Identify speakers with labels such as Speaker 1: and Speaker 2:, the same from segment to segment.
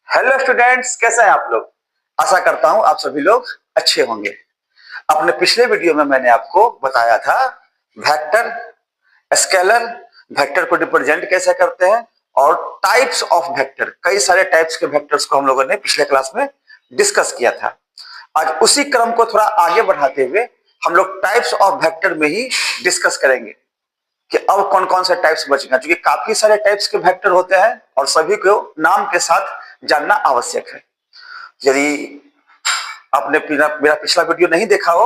Speaker 1: Hello students, कैसे हैं आप लोग। आशा करता हूं आप सभी लोग अच्छे होंगे। अपने पिछले वीडियो में मैंने आपको बताया था वेक्टर, स्केलर, वेक्टर को रिप्रेजेंट कैसे करते हैं और टाइप्स ऑफ वेक्टर, कई सारे टाइप्स के वेक्टर्स को हम लोगों ने पिछले क्लास में डिस्कस किया था। आज उसी क्रम को थोड़ा आगे बढ़ाते हुए हम लोग टाइप्स ऑफ वेक्टर में ही डिस्कस करेंगे कि अब कौन कौन से टाइप्स बचेंगे, क्योंकि काफी सारे टाइप्स के वेक्टर होते हैं और सभी को नाम के साथ जानना आवश्यक है। यदि आपने मेरा पिछला वीडियो नहीं देखा हो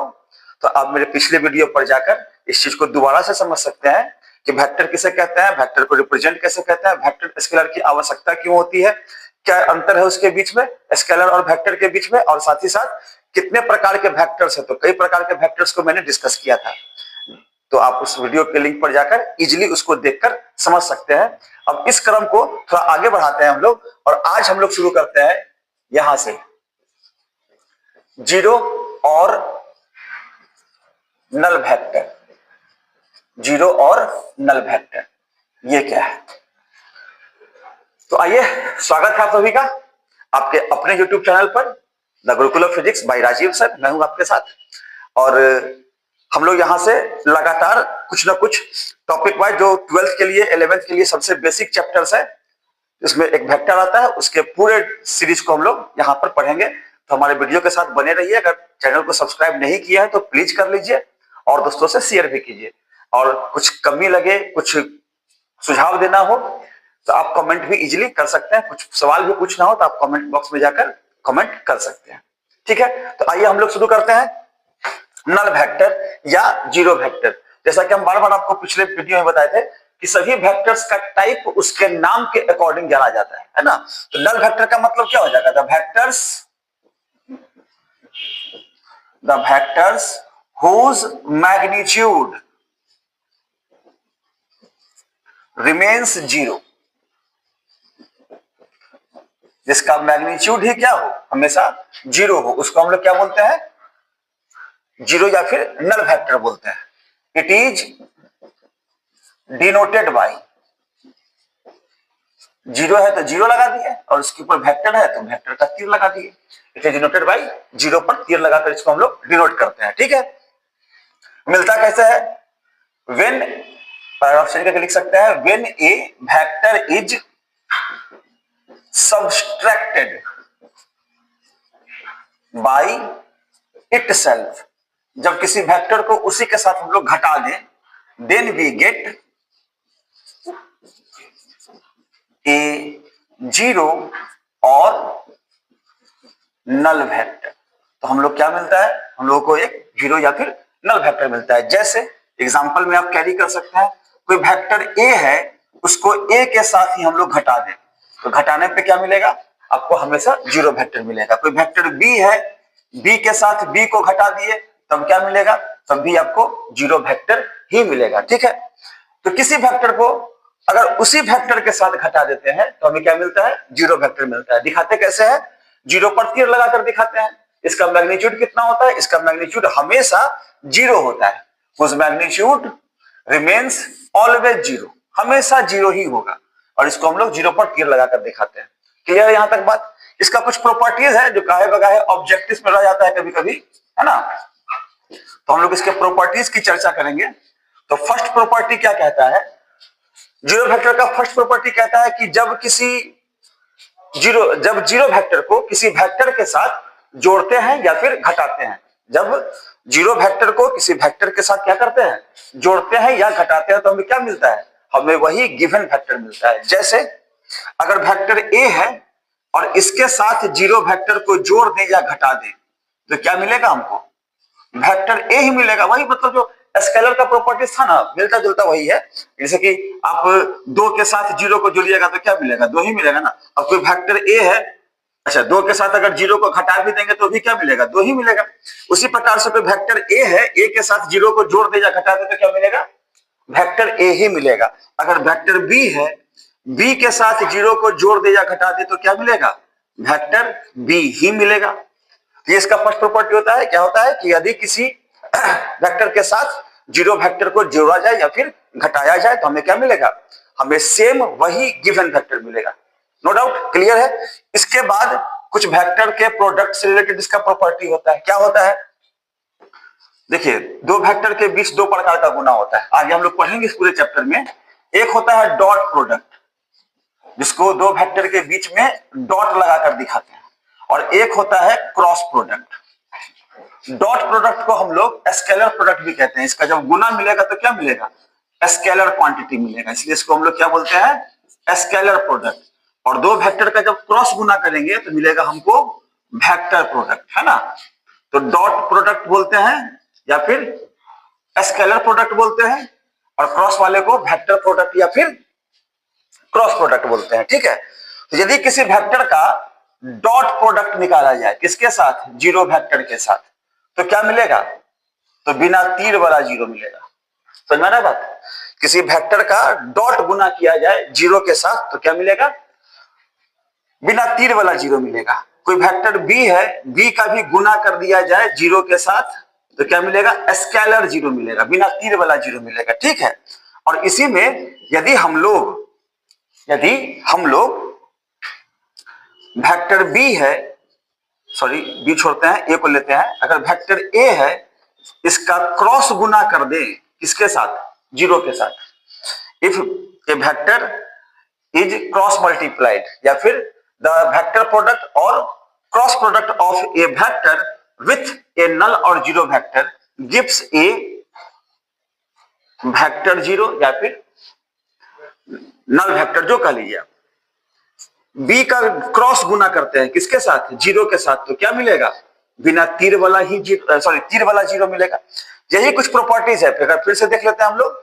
Speaker 1: तो आप मेरे पिछले वीडियो पर जाकर इस चीज को दोबारा से समझ सकते हैं कि वेक्टर किसे कहते हैं, वेक्टर को रिप्रेजेंट कैसे कहते हैं, वेक्टर स्केलर की आवश्यकता क्यों होती है, क्या अंतर है उसके बीच में, स्केलर और वेक्टर के बीच में, और साथ ही साथ कितने प्रकार के वेक्टर्स है। तो कई प्रकार के वेक्टर्स को मैंने डिस्कस किया था, तो आप उस वीडियो के लिंक पर जाकर इजिली उसको देखकर समझ सकते हैं। अब इस क्रम को थोड़ा आगे बढ़ाते हैं हम लोग, और आज हम लोग शुरू करते हैं यहां से जीरो और नल वेक्टर। जीरो और नल वेक्टर ये क्या है, तो आइए, स्वागत है आप सभी का आपके अपने YouTube चैनल पर the Gurukul of physics by Rajeev sir. मैं हूं आपके साथ, और हम लोग यहां से लगातार कुछ ना कुछ टॉपिक वाइज, जो 12th के लिए 11th के लिए सबसे बेसिक चैप्टर्स है, इसमें एक वेक्टर आता है, उसके पूरे सीरीज को हम लोग यहाँ पर पढ़ेंगे। तो हमारे वीडियो के साथ बने रहिए। अगर चैनल को सब्सक्राइब नहीं किया है तो प्लीज कर लीजिए और दोस्तों से शेयर भी कीजिए। और कुछ कमी लगे, कुछ सुझाव देना हो तो आप कमेंट भी इजीली कर सकते हैं। कुछ सवाल भी पूछना हो तो आप कमेंट बॉक्स में जाकर कमेंट कर सकते हैं। ठीक है, तो आइए हम लोग शुरू करते हैं नल वेक्टर या जीरो वेक्टर। जैसा कि हम बार बार आपको पिछले वीडियो में बताए थे कि सभी वेक्टर्स का टाइप उसके नाम के अकॉर्डिंग जाना जाता है ना। तो नल वेक्टर का मतलब क्या हो जाएगा, the vectors whose magnitude remains zero, जिसका मैग्नीट्यूड ही क्या हो, हमेशा जीरो हो, उसको हम लोग क्या बोलते हैं, जीरो या फिर नल वेक्टर बोलते हैं। It is denoted by, zero है तो जीरो लगा दिए और उसके ऊपर वेक्टर है तो वेक्टर का तीर लगा दिए। It is denoted by, zero पर तीर लगाकर इसको हम लोग डिनोट करते हैं। ठीक है, मिलता कैसे है, व्हेन, पैराग्राफ करके लिख सकते हैं, when A vector is subtracted by itself, जब किसी वेक्टर को उसी के साथ हम लोग घटा दें, then we get a zero और नल वेक्टर। तो हम लोग क्या मिलता है, हम लोगों को एक जीरो या फिर नल वेक्टर मिलता है। जैसे एग्जांपल में आप कैरी कर सकते हैं, कोई वेक्टर ए है, उसको ए के साथ ही हम लोग घटा दें तो घटाने पे क्या मिलेगा, आपको हमेशा जीरो वेक्टर मिलेगा। कोई वेक्टर बी है, बी के साथ बी को घटा दिए तब क्या मिलेगा, तब भी आपको जीरो वेक्टर ही मिलेगा। ठीक है, तो किसी वेक्टर को अगर उसी वेक्टर के साथ घटा देते हैं तो हमें क्या मिलता है, जीरो वेक्टर मिलता है। दिखाते कैसे है, जीरो पर तीर लगाकर दिखाते हैं। इसका मैग्नीट्यूड कितना होता है, इसका मैग्नीट्यूड हमेशा जीरो होता है। उस मैग्नीट्यूड रिमेन्स ऑलवेज जीरो, हमेशा जीरो ही होगा, और इसको हम लोग जीरो पर तीर लगाकर दिखाते हैं। क्लियर है यहां तक बात। इसका कुछ प्रॉपर्टीज है जो काहे बगाहे ऑब्जेक्टिव्स में रह जाता है कभी कभी, है ना। तो हम लोग इसके प्रॉपर्टीज की चर्चा करेंगे। तो फर्स्ट प्रॉपर्टी क्या कहता है, जीरो वेक्टर का फर्स्ट प्रॉपर्टी कहता है कि जब जीरो वेक्टर को किसी वेक्टर के साथ जोड़ते हैं या फिर घटाते हैं, जब जीरो वेक्टर को किसी वेक्टर के साथ क्या करते हैं, जोड़ते हैं या घटाते हैं, तो हमें क्या मिलता है, हमें वही गिवन वेक्टर मिलता है। जैसे अगर वेक्टर ए है और इसके साथ जीरो वेक्टर को जोड़ दें या घटा दें तो क्या मिलेगा, हमको वेक्टर ए ही मिलेगा। वही मतलब जो स्केलर का प्रॉपर्टीज था ना, मिलता जुलता वही है। जैसे कि आप दो के साथ जीरो को जोड़िएगा तो क्या मिलेगा, दो ही मिलेगा ना। अब कोई वेक्टर ए है, अच्छा, दो के साथ अगर जीरो को घटा भी देंगे तो भी क्या मिलेगा, दो ही मिलेगा। उसी प्रकार से कोई वेक्टर ए है, ए के साथ जीरो को जोड़ दे या घटा दे तो क्या मिलेगा, वेक्टर ए ही मिलेगा। अगर वेक्टर बी है, बी के साथ जीरो को जोड़ दे या घटा दे तो क्या मिलेगा, वेक्टर बी ही मिलेगा। ये इसका फर्स्ट प्रॉपर्टी होता है, क्या होता है कि यदि किसी वेक्टर के साथ जीरो वेक्टर को जोड़ा जाए या फिर घटाया जाए तो हमें क्या मिलेगा, हमें सेम वही गिवन वेक्टर मिलेगा। नो डाउट, क्लियर है। इसके बाद कुछ वेक्टर के प्रोडक्ट से रिलेटेड इसका प्रॉपर्टी होता है। क्या होता है? देखिए, दो वेक्टर के बीच दो प्रकार का गुना होता है, आगे हम लोग पढ़ेंगे इस पूरे चैप्टर में। एक होता है डॉट प्रोडक्ट, जिसको दो वेक्टर के बीच में डॉट लगाकर दिखाते हैं, और एक होता है क्रॉस प्रोडक्ट। डॉट प्रोडक्ट को हम लोग स्केलर प्रोडक्ट भी कहते हैं। इसका जब गुना मिलेगा तो क्या मिलेगा? स्केलर क्वांटिटी मिलेगा, इसलिए इसको हम लोग क्या बोलते हैं? Scalar product. और दो वेक्टर का जब क्रॉस गुना करेंगे तो मिलेगा हमको वेक्टर प्रोडक्ट, है ना। तो डॉट प्रोडक्ट बोलते हैं या फिर स्केलर प्रोडक्ट बोलते हैं, और क्रॉस वाले को वेक्टर प्रोडक्ट या फिर क्रॉस प्रोडक्ट बोलते हैं, ठीक है। तो यदि किसी वेक्टर का डॉट प्रोडक्ट निकाला जाए, किसके साथ? जीरो वेक्टर के साथ, तो क्या मिलेगा? तो बिना तीर वाला जीरो मिलेगा। समझ में आ रहा है बात? किसी वेक्टर का डॉट गुना किया जाए जीरो के साथ तो क्या मिलेगा? बिना तीर वाला जीरो मिलेगा। कोई वेक्टर बी है, बी का भी गुना कर दिया जाए जीरो के साथ तो क्या मिलेगा? स्केलर जीरो मिलेगा, बिना तीर वाला जीरो मिलेगा, ठीक है। और इसी में यदि हम लोग वेक्टर बी है, सॉरी बी छोड़ते हैं, ए को लेते हैं। अगर वेक्टर ए है, इसका क्रॉस गुना कर दे किसके साथ? जीरो के साथ। If a vector is cross multiplied, या फिर the vector product or cross product of a vector with a null और zero vector gives a vector zero, या फिर नल वेक्टर, जो कह लीजिए। बी का क्रॉस गुना करते हैं किसके साथ? जीरो के साथ, तो क्या मिलेगा? बिना तीर वाला ही तीर वाला जीरो मिलेगा। यही कुछ प्रॉपर्टीज है, फिर से देख लेते हैं हम लोग।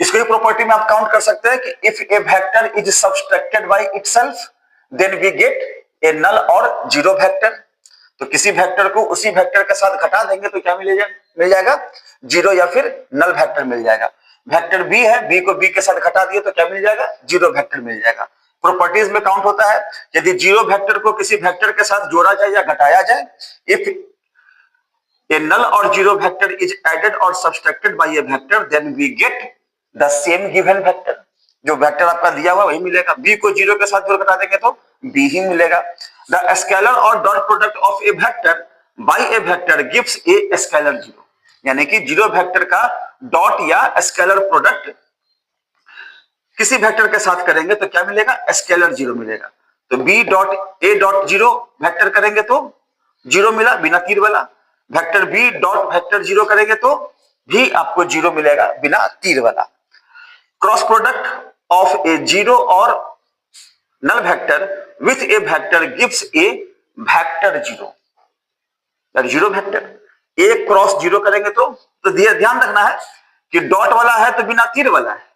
Speaker 1: इसको प्रॉपर्टी में आप काउंट कर सकते हैं कि if a vector is subtracted by itself then we get a null और जीरो वेक्टर। तो किसी वेक्टर को उसी वेक्टर के साथ घटा देंगे तो क्या मिल जाएगा? जीरो या फिर नल वेक्टर मिल जाएगा। वेक्टर बी है, बी को बी के साथ घटा दिए तो क्या मिल जाएगा? जीरो वेक्टर मिल जाएगा। प्रॉपर्टीज में काउंट होता है, यदि जीरो वेक्टर को किसी वेक्टर के साथ जोड़ा जाए या घटाया जाए, इफ ए नल और जीरो वेक्टर इज एडेड और subtracted by a vector then we get the same given vector. जो वेक्टर आपका दिया हुआ वही मिलेगा। बी को जीरो के साथ जोड़ घटा देंगे तो बी ही मिलेगा। द स्केलर और dot product of a vector by a vector gives a scalar zero, यानी कि जीरो वेक्टर का डॉट या स्केलर प्रोडक्ट किसी वेक्टर के साथ करेंगे तो क्या मिलेगा? स्केलर जीरो मिलेगा। तो B dot A dot zero vector करेंगे तो जीरो मिला, बिना तीर वाला। Vector B dot vector zero करेंगे तो भी आपको जीरो मिलेगा, बिना तीर वाला। Cross product of a zero और null vector with a vector gives a vector zero, zero vector. एक क्रॉस जीरो करेंगे तो ध्यान रखना है कि डॉट वाला है तो बिना तीर वाला है,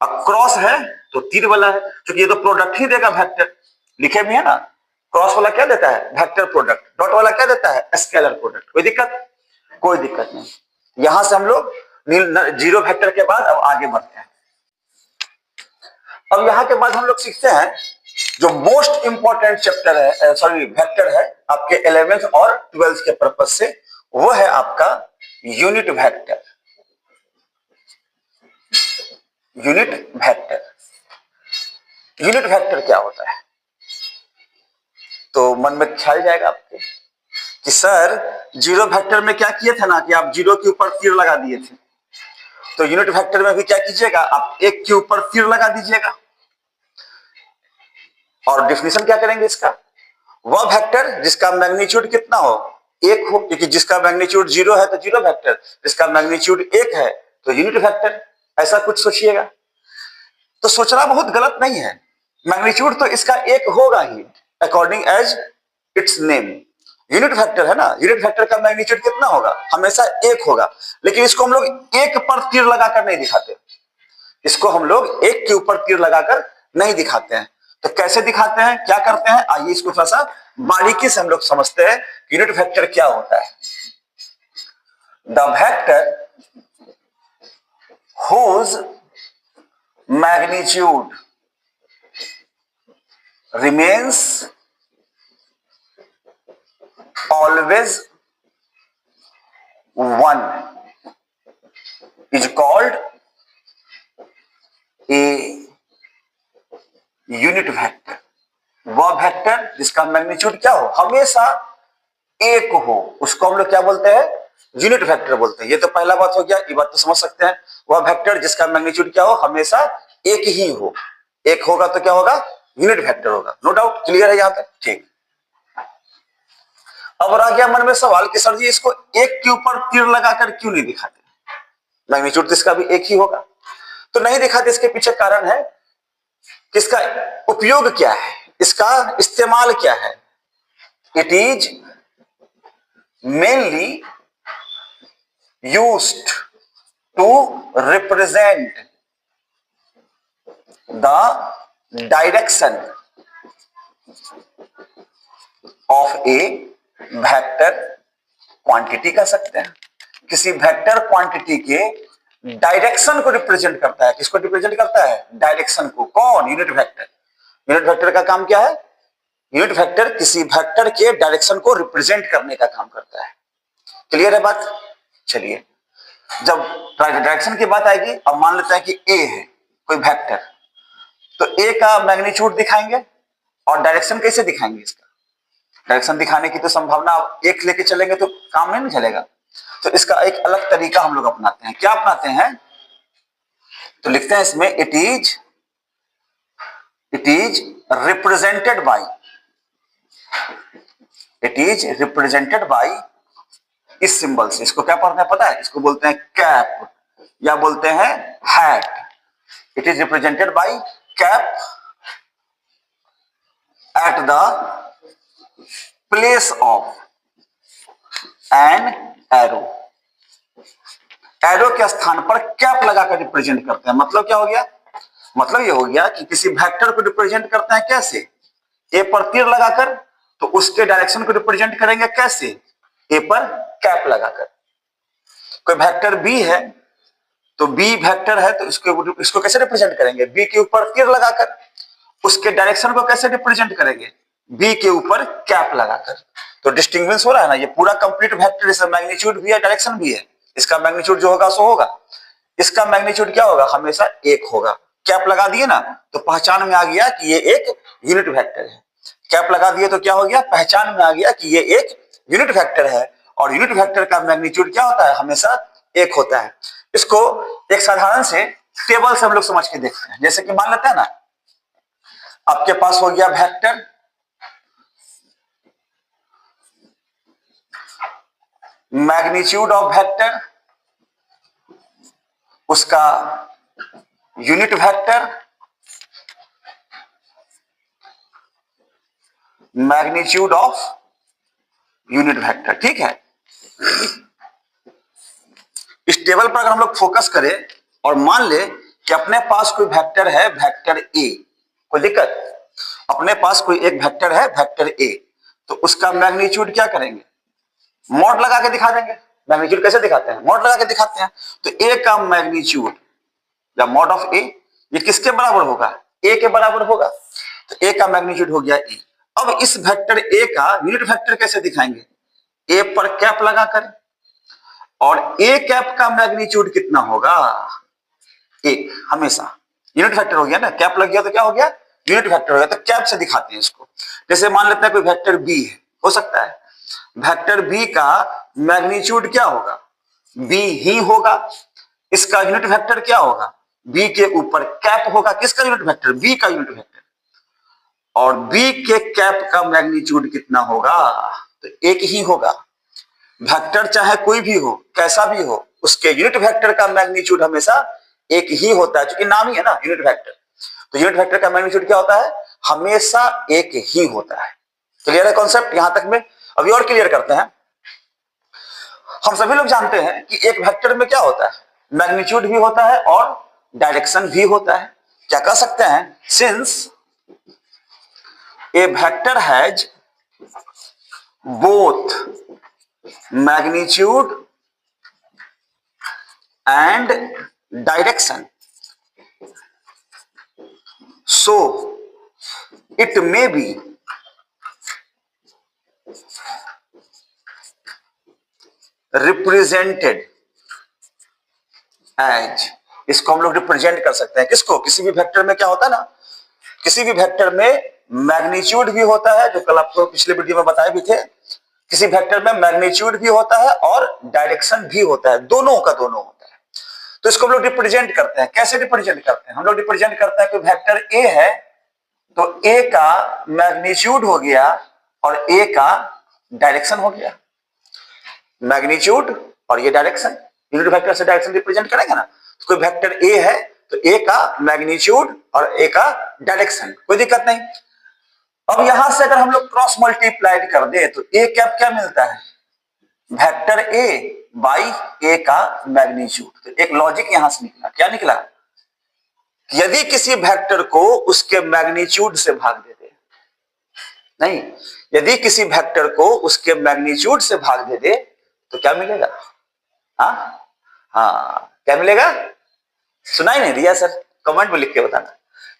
Speaker 1: अब क्रॉस है तो तीर वाला है, क्योंकि ये तो प्रोडक्ट ही देगा वेक्टर, लिखे भी है ना। क्रॉस वाला क्या देता है? Vector product. डॉट वाला क्या देता है? Scalar product. कोई दिक्कत? कोई दिक्कत नहीं। यहां से हम लोग जीरो वेक्टर के बाद अब आगे बढ़ते हैं। अब यहां के बाद हम लोग सीखते हैं जो मोस्ट इंपॉर्टेंट चैप्टर है, सॉरी वेक्टर है आपके 11th और 12th के पर्पज से, वो है आपका unit vector. Unit vector, unit vector क्या होता है? तो मन में ख्याल जाएगा आपके कि सर जीरो वेक्टर में क्या किए थे ना कि आप जीरो के ऊपर तीर लगा दिए थे, तो यूनिट वेक्टर में भी क्या कीजिएगा? आप एक के ऊपर तीर लगा दीजिएगा। और डिफिनेशन क्या करेंगे इसका? वह वेक्टर जिसका मैग्नीट्यूड कितना हो? एक हो, क्योंकि जिसका मैग्नीट्यूड जीरो है तो जीरो वेक्टर, जिसका मैग्नीट्यूड एक है तो यूनिट वेक्टर। ऐसा कुछ सोचिएगा। तो सोचना बहुत गलत नहीं है, मैग्नीट्यूड तो इसका एक होगा ही according as its name. Unit vector है ना, यूनिट वेक्टर का मैग्नीट्यूड कितना होगा? हमेशा एक होगा। लेकिन इसको हम लोग एक पर तीर लगाकर नहीं दिखाते, इसको हम लोग एक के ऊपर तीर लगाकर नहीं दिखाते हैं। तो कैसे दिखाते हैं, क्या करते हैं, आइए इसको थोड़ा सा बारीकी से हम लोग समझते हैं। यूनिट वेक्टर क्या होता है? The vector whose magnitude remains always 1 is called a unit vector। वह वेक्टर जिसका मैग्नीट्यूड क्या हो, हमेशा एक हो, उसको हम लोग क्या बोलते हैं, यूनिट वेक्टर बोलते हैं। ये तो पहला बात हो गया, ये बात तो समझ सकते हैं। वह वेक्टर जिसका मैग्नीट्यूड क्या हो, हमेशा एक ही हो, एक होगा तो क्या होगा, यूनिट वेक्टर होगा। नो डाउट, क्लियर है यहां तक? ठीक। अब आ गया मन में सवाल कि सर जी इसको एक के ऊपर तीर लगाकर क्यों नहीं दिखाते, मैग्नीट्यूड तो इसका भी एक ही होगा। तो नहीं दिखाते, इसके पीछे कारण है कि इसका उपयोग क्या है, इसका इस्तेमाल क्या है। It is mainly used to represent the direction of a vector quantity कह सकते हैं। किसी वेक्टर क्वांटिटी के डायरेक्शन को रिप्रेजेंट करता है। किसको रिप्रेजेंट करता है, डायरेक्शन को। कौन, यूनिट वेक्टर। यूनिट वेक्टर का काम क्या है, यूनिट वेक्टर किसी वेक्टर के डायरेक्शन को रिप्रेजेंट करने का काम करता है। क्लियर है बात? चलिए, जब डायरेक्शन की बात आएगी, अब मान लेते हैं कि ए है कोई वेक्टर, तो ए का मैग्नीट्यूड दिखाएंगे और डायरेक्शन कैसे दिखाएंगे, इसका डायरेक्शन दिखाने की तो संभावना, एक लेके चलेंगे तो काम नहीं चलेगा। तो इसका एक अलग तरीका हम लोग अपनाते हैं। क्या अपनाते हैं, तो लिखते हैं इसमें it is represented by, it is represented by, इस सिंबल से। इसको क्या पढ़ते हैं पता है, इसको बोलते हैं कैप या बोलते हैं hat. It is represented by cap at the place of an arrow. Arrow के स्थान पर कैप लगाकर रिप्रेजेंट करते हैं। मतलब क्या हो गया, मतलब ये हो गया कि किसी वेक्टर को रिप्रेजेंट करते हैं कैसे, ए पर तीर लगाकर, तो उसके डायरेक्शन को रिप्रेजेंट करेंगे कैसे, ए पर कैप लगाकर। कोई वेक्टर बी है, तो बी वेक्टर है तो इसको कैसे रिप्रेजेंट करेंगे, बी के ऊपर तीर लगाकर। उसके डायरेक्शन को कैसे रिप्रेजेंट करेंगे, बी के ऊपर कैप लगाकर। तो डिस्टिंग्विश हो रहा है ना, ये पूरा कंप्लीट वेक्टर, इसका मैग्नीट्यूड भी है, डायरेक्शन भी है। इसका मैग्नीट्यूड जो होगा सो होगा, इसका मैग्नीट्यूड क्या होगा, हमेशा एक होगा। कैप लगा दिए ना, तो पहचान में आ गया कि ये एक यूनिट वेक्टर है। कैप लगा दिए तो क्या हो गया, पहचान में आ गया कि ये एक यूनिट वेक्टर है। और यूनिट वेक्टर का मैग्नीट्यूड क्या होता है, हमेशा एक होता है। इसको एक साधारण से टेबल से हम लोग समझ के देखते हैं। जैसे कि मान लेते हैं ना, आपके पास हो गया वेक्टर, मैग्नीट्यूड ऑफ वेक्टर, उसका unit vector, magnitude of unit vector. ठीक है, इस टेबल पर अगर हम लोग फोकस करें और मान ले कि अपने पास कोई वेक्टर है, वेक्टर ए, कोई दिक्कत, अपने पास कोई एक वेक्टर है वेक्टर ए, तो उसका मैग्नीट्यूड क्या करेंगे, मॉड लगा के दिखा देंगे। मैग्नीट्यूड कैसे दिखाते हैं, मॉड लगा के दिखाते हैं। तो ए का मैग्नीट्यूड या मॉड ऑफ ए, ये किसके बराबर होगा, ए के बराबर होगा। तो ए का मैग्नीट्यूड हो गया ए। अब इस वेक्टर ए का यूनिट वेक्टर कैसे दिखाएंगे, ए पर कैप लगाकर। और ए कैप का मैग्नीट्यूड कितना होगा, एक, हमेशा यूनिट वेक्टर हो गया ना, कैप लग गया तो क्या हो गया, यूनिट वेक्टर हो गया। तो कैप से दिखाते हैं इसको। जैसे मान लेते हैं कोई वेक्टर बी है, हो सकता है वेक्टर बी का मैग्नीट्यूड क्या होगा, बी ही होगा। इसका यूनिट वेक्टर क्या होगा, बी के ऊपर कैप होगा। किसका यूनिट वेक्टर, बी का यूनिट वेक्टर। और बी के कैप का मैग्नीट्यूड कितना होगा, तो एक ही होगा। वेक्टर चाहे कोई भी हो, कैसा भी हो, उसके यूनिट वेक्टर का मैग्नीट्यूड हमेशा एक ही होता है, क्योंकि नाम ही है ना यूनिट वेक्टर। तो यूनिट वेक्टर का मैग्नीट्यूड क्या होता है, हमेशा एक ही होता है। क्लियर है कॉन्सेप्ट यहां तक में? अभी और क्लियर करते हैं। हम सभी लोग जानते हैं कि एक वेक्टर में क्या होता है, मैग्नीट्यूड भी होता है और डायरेक्शन भी होता है। क्या कह सकते हैं, since A vector has both magnitude and direction, so it may be represented as, इसको हम लोग रिप्रेजेंट कर सकते हैं। किसको, किसी भी वेक्टर में क्या होता है ना, किसी भी वेक्टर में मैग्नीट्यूड भी होता है, जो कल आपको पिछले वीडियो में बताए भी थे। किसी वेक्टर में मैग्नीट्यूड भी होता है और डायरेक्शन भी होता है, दोनों का दोनों होता है। तो इसको हम लोग रिप्रेजेंट करते हैं। कैसे रिप्रेजेंट करते हैं? हम लोग रिप्रेजेंट करते हैं कि वेक्टर ए है तो ए का मैग्नीट्यूड हो गया और ए का डायरेक्शन हो गया। मैग्नीट्यूड और ये डायरेक्शन, यूनिट वेक्टर से डायरेक्शन रिप्रेजेंट करेंगे ना। तो कोई वेक्टर ए है तो ए का मैग्नीट्यूड और ए का डायरेक्शन, कोई दिक्कत नहीं। अब यहां से अगर हम लोग क्रॉस मल्टीप्लाइड कर दे तो ए कैप क्या मिलता है? वेक्टर ए बाई ए का मैग्नीट्यूड। तो एक लॉजिक यहां से निकला, क्या निकला? यदि किसी वेक्टर को उसके मैग्नीट्यूड से भाग दे दे, नहीं, यदि किसी वेक्टर को उसके मैग्नीट्यूड से भाग दे दे तो क्या मिलेगा? हाँ, क्या मिलेगा? सुनाई नहीं दिया सर, कमेंट में लिख के बताना।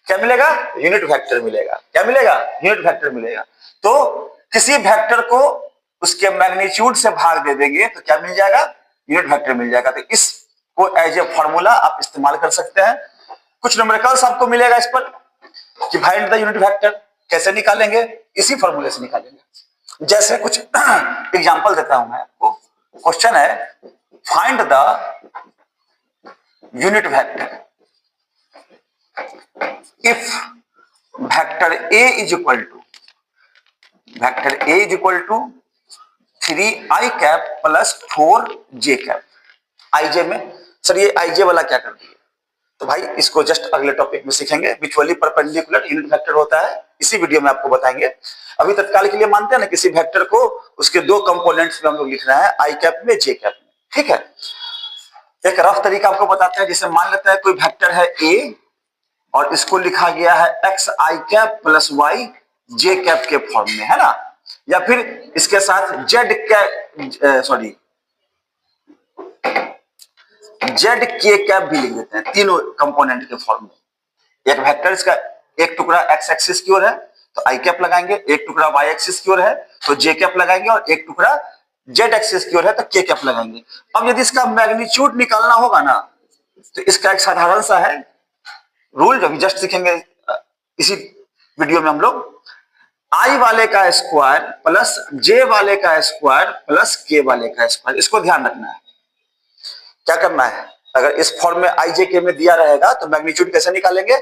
Speaker 1: क्या मिलेगा? यूनिट वेक्टर मिलेगा। क्या मिलेगा? यूनिट वेक्टर मिलेगा। तो किसी वेक्टर को उसके मैग्नीट्यूड से भाग दे देंगे तो क्या मिल जाएगा? यूनिट वेक्टर मिल जाएगा। तो इसको एज ए फॉर्मूला आप इस्तेमाल कर सकते हैं। कुछ न्यूमेरिकल्स आपको मिलेगा इस पर कि फाइंड द यूनिट वेक्टर। कैसे निकालेंगे? इसी फॉर्मूले से निकालेंगे। जैसे कुछ एग्जांपल देता हूं मैं आपको। क्वेश्चन है find the unit vector if vector A is equal to 3i cap plus 4j cap. ij में सर ये ij वाला क्या कर दिए? तो भाई इसको जस्ट अगले टॉपिक में सीखेंगे। म्यूचुअली परपेंडिकुलर यूनिट वेक्टर होता है, इसी वीडियो में आपको बताएंगे। अभी तत्काल के लिए मानते हैं ना किसी वेक्टर को उसके दो कंपोनेंट्स में हम लोग लिख रहे हैं, आई कैप में जे कैप में। ठीक है, एक रफ तरीका आपको बताते हैं। जैसे मान लेते हैं कोई वेक्टर है ए और इसको लिखा गया है एक्स आई कैप प्लस वाई जे कैप के फॉर्म में, है ना। या फिर इसके साथ जेड के कैप भी लिख देते हैं, तीनों कंपोनेंट के फॉर्म में। एक वेक्टर इसका एक टुकड़ा एक्स एक्सिस की ओर है तो आई कैप लगाएंगे, एक टुकड़ा वाई एक्सिस की ओर है तो जे कैप लगाएंगे, और एक टुकड़ा जेड एक्सिस की ओर है तो के कैप लगाएंगे। अब यदि इसका मैग्नीट्यूड निकालना होगा ना तो इसका एक साधारण सा है रूल, जो जस्ट सीखेंगे इसी वीडियो में हम लोग। आई वाले का स्क्वायर प्लस जे वाले का स्क्वायर प्लस के वाले का स्क्वायर, इसको ध्यान रखना है। क्या करना है? अगर इस फॉर्म में आई जे के में दिया रहेगा तो मैग्नीट्यूड कैसे निकालेंगे?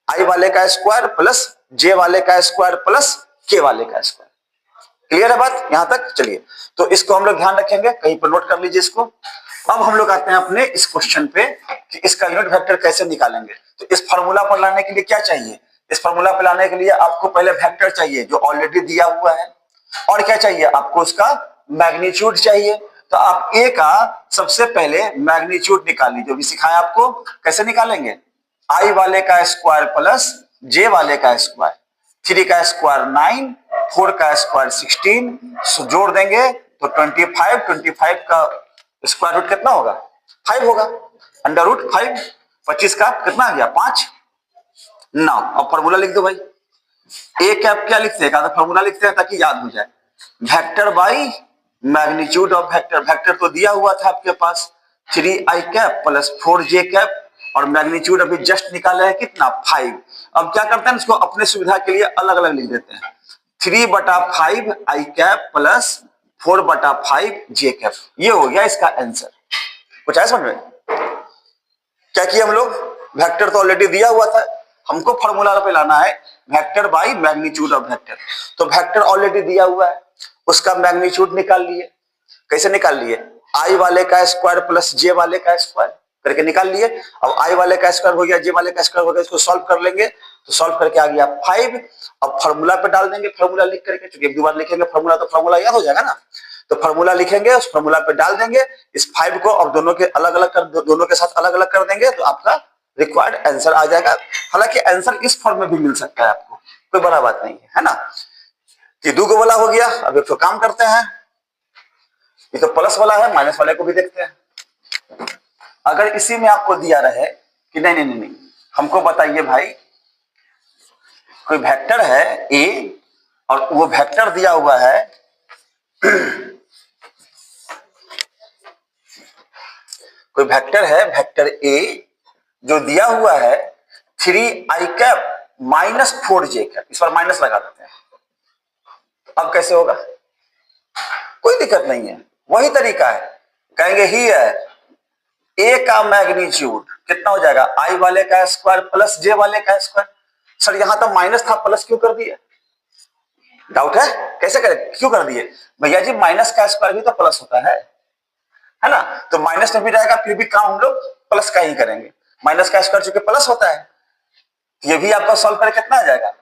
Speaker 1: आई वाले का स्क्वायर प्लस जे वाले का स्क्वायर प्लस के वाले का स्क्वायर। क्लियर है बात यहां तक? चलिए, तो इसको हम लोग ध्यान रखेंगे, कहीं पर नोट कर लीजिए इसको। अब हम लोग आते हैं अपने इस क्वेश्चन पे कि इसका यूनिट वेक्टर कैसे निकालेंगे। तो इस फॉर्मूला पर लाने के लिए क्या चाहिए? इस फॉर्मूला पर लाने के लिए आपको पहले वेक्टर चाहिए जो ऑलरेडी दिया हुआ है, और क्या चाहिए आपको? उसका मैग्नीट्यूड चाहिए। तो आप ए का सबसे पहले मैग्नीट्यूड निकाल लीजिए, जो भी सिखाया आपको। कैसे निकालेंगे? आई वाले का स्क्वायर प्लस जे वाले का स्क्वायर, 3 का स्क्वायर 9, 4 का स्क्वायर 16, जोड़ देंगे तो 25 का स्क्वायर रूट कितना होगा? 5 होगा। अंडर रूट 5, 25 का कितना आ गया? 5। 9। अब फॉर्मूला लिख दो भाई। ए कैप क्या लिखते हैं? तो फॉर्मूला लिखते हैं ताकि याद हो जाए। Vector by magnitude of vector. Vector तो दिया हुआ था आपके पास 3i cap plus 4j cap, और मैग्नीट्यूड अभी जस्ट निकाला है कितना? 5। अब क्या करते हैं, इसको अपने सुविधा के लिए अलग अलग लिख देते हैं। 3/5 आई कैप प्लस 4/5 जे कैप। ये हो गया इसका आंसर। कुछ है समझ में? क्या किया हम लोग? वेक्टर तो ऑलरेडी दिया हुआ था, हमको फॉर्मूला पे लाना है vector by magnitude of vector. तो वेक्टर ऑलरेडी दिया हुआ है, उसका मैग्नीट्यूड निकाल लिए। कैसे निकाल लिए? आई वाले का स्क्वायर प्लस जे वाले का स्क्वायर करके निकाल लिए। अब आई वाले का स्क्वायर हो गया, जे वाले का स्क्वायर हो गया, इसको सॉल्व कर लेंगे तो सॉल्व करके आ गया 5। अब फॉर्मूला पे डाल देंगे, फॉर्मूला लिख करके, चूंकि एक दो बार लिखेंगे फॉर्मूला तो फॉर्मूला याद हो जाएगा ना। तो फॉर्मूला लिखेंगे, उस फॉर्मूला पे डाल देंगे इस 5 को, और दोनों के अलग अलग कर, दोनों के साथ अलग अलग कर देंगे तो आपका रिक्वायर्ड आंसर आ जाएगा। हालांकि आंसर इस फॉर्म में भी मिल सकता है आपको, कोई बड़ा बात नहीं है ना। कि 2 वाला हो गया। अब एक तो काम करते हैं, ये तो प्लस वाला है, माइनस वाले को भी देखते हैं। अगर इसी में आपको दिया रहे कि नहीं नहीं नहीं, हमको बताइए भाई, कोई वेक्टर है ए और वो वेक्टर दिया हुआ है वेक्टर ए जो दिया हुआ है 3i कैप -4j कैप, इस बार माइनस लगा देते हैं। अब कैसे होगा? कोई दिक्कत नहीं है, वही तरीका है। कहेंगे ही है ए का मैग्नीट्यूड कितना हो जाएगा, आई वाले का स्क्वायर प्लस जे वाले का स्क्वायर। सर यहां तो माइनस था, प्लस क्यों कर दिए? डाउट है? कैसे करें, क्यों कर दिए? भैया जी माइनस का स्क्वायर भी तो प्लस होता है ना? तो माइनस में भी रहेगा, फिर भी काम हम लोग प्लस का ही करेंगे। माइनस का स्क्वायर चूंकि प्लस होता है, ये भी आपका सॉल्व करके कितना आ जाएगा,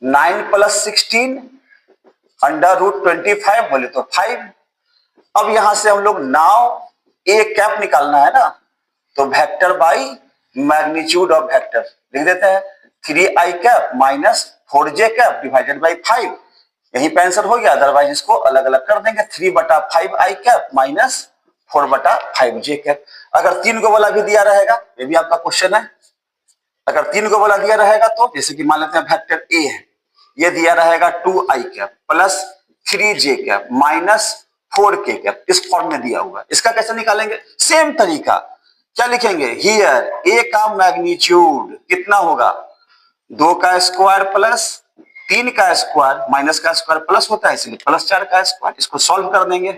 Speaker 1: 9 + 16 √25 बोले तो 5। अब यहां से हम लोग नाउ ए कैप निकालना है ना, तो vector by magnitude of vector लिख देते हैं। 3i cap -4j cap divided by 5, यही पे आंसर हो गया। अदरवाइज इसको अलग अलग कर देंगे, 3/5i कैप -4/5j कैप। अगर 3 को वाला भी दिया रहेगा, ये भी आपका क्वेश्चन है, अगर 3 को वाला दिया रहेगा तो जैसे कि मान लेते हैं वेक्टर ए है, ये दिया रहेगा 2i cap plus 3j cap -4k cap, इस फॉर्म में दिया हुआ है। इसका कैसे निकालेंगे? सेम तरीका, क्या लिखेंगे, हियर ए का मैग्नीट्यूड कितना होगा, 2 का स्क्वायर प्लस 3 का स्क्वायर, माइनस का स्क्वायर प्लस होता है इसलिए प्लस 4 का स्क्वायर। इसको सॉल्व कर देंगे,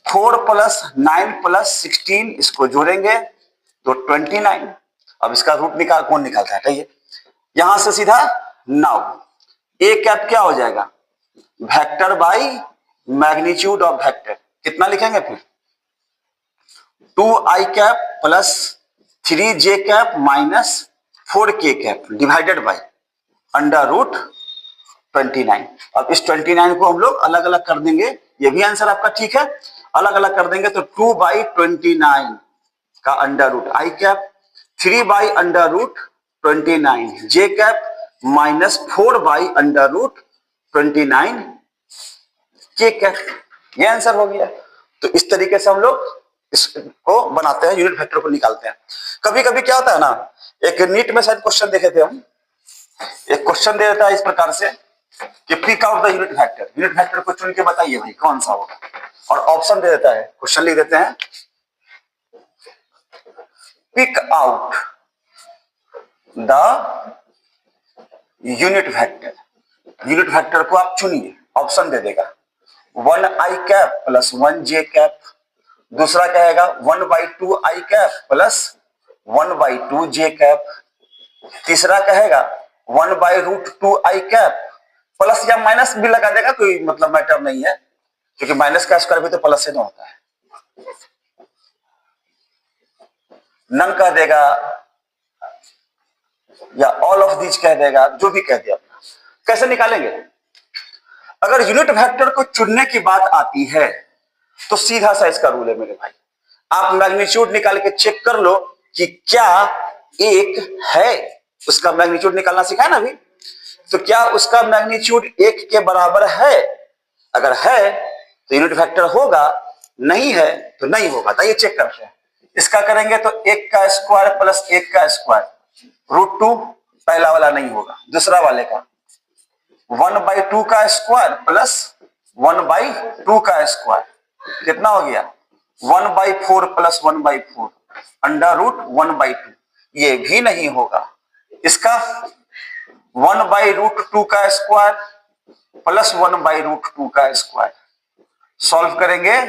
Speaker 1: 4 + 9 + 16 इसको जोड़ेंगे तो 29। अब इसका रूट कौन निकालता है, बताइए। यहां से सीधा नाउ ए कैप क्या हो जाएगा, vector by magnitude of vector, कितना लिखेंगे फिर, 2i cap plus 3j cap -4k cap divided by √29। अब इस 29 को हम लोग अलग अलग कर देंगे, ये भी आंसर आपका ठीक है। अलग अलग कर देंगे तो 2/29 का √i cap, 3/√29 j cap -4/√29 k cap, ये आंसर हो गया। तो इस तरीके से हम लोग इसको बनाते हैं, यूनिट वेक्टर को निकालते हैं। कभी कभी क्या होता है ना, एक नीट में शायद क्वेश्चन देखे थे हम, एक क्वेश्चन दे देता है इस प्रकार से कि pick out the unit vector, unit vector को चुन के बताइए भाई कौन सा होगा, और ऑप्शन दे देता है, क्वेश्चन लिख देते हैं pick out the unit vector. Unit vector को आप चुनिए, ऑप्शन दे देगा 1i cap plus 1j cap, दूसरा कहेगा 1/2i cap plus 1/2j cap, तीसरा कहेगा 1/√2i कैप प्लस या माइनस भी लगा देगा, कोई मतलब मैटर नहीं है, क्योंकि माइनस का स्क्वायर भी तो प्लस से ना होता है। नन कह देगा या ऑल ऑफ दीज कह देगा, जो भी कह दिया। कैसे निकालेंगे? अगर यूनिट वेक्टर को चुनने की बात आती है तो सीधा सा इसका रूल है मेरे भाई, आप मैग्नीट्यूड निकाल के चेक कर लो कि क्या एक है, उसका मैग्नीट्यूड निकालना सिखाया ना अभी, तो क्या उसका मैग्नीट्यूड 1 के बराबर है? अगर है तो यूनिट वेक्टर होगा, नहीं है तो नहीं होगा। तो ये चेक करते हैं। इसका करेंगे तो 1 का स्क्वायर प्लस 1 का स्क्वायर √2, पहला वाला नहीं होगा, दूसरा वाले का 1/2 का स्क्वायर प्लस 1/2 का स्क्वायर, कितना हो गया 1/4 प्लस 1/4 √1/2, ये भी नहीं होगा। इसका 1/√2 का स्क्वायर प्लस 1/√2 का स्क्वायर, सॉल्व करेंगे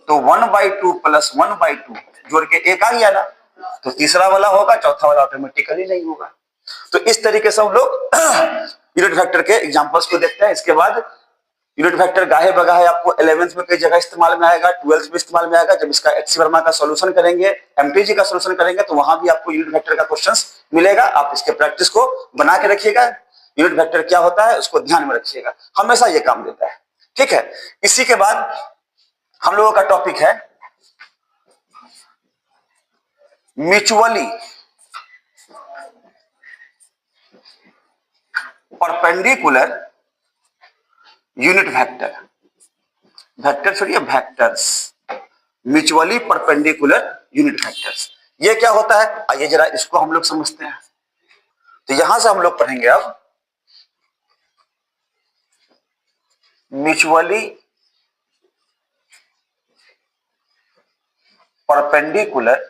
Speaker 1: तो 1/2 प्लस 1/2 जोड़ के 1 आ गया ना, तो तीसरा वाला होगा, चौथा वाला ऑटोमेटिकली नहीं होगा। तो इस तरीके से हम लोग यूनिट वेक्टर के एग्जांपल्स को देखते हैं। इसके बाद यूनिट वेक्टर गाहे बगाहे आपको 11th में कई जगह इस्तेमाल में आएगा, 12th में इस्तेमाल में आएगा। जब इसका एचसी वर्मा का सॉल्यूशन करेंगे, एमटीजी का सॉल्यूशन करेंगे, तो वहां भी आपको यूनिट वेक्टर का क्वेश्चंस मिलेगा। आप इसके प्रैक्टिस को बना के रखिएगा, यूनिट वेक्टर क्या होता है उसको ध्यान में रखिएगा, हमेशा ये काम देता है। ठीक है, इसी के बाद हम लोगों का टॉपिक है mutually perpendicular unit vector, vector छोड़िए vectors, mutually perpendicular unit vectors, ये क्या होता है आइए जरा इसको हम लोग समझते हैं। तो यहां से हम लोग पढ़ेंगे अब म्यूचुअली परपेंडिकुलर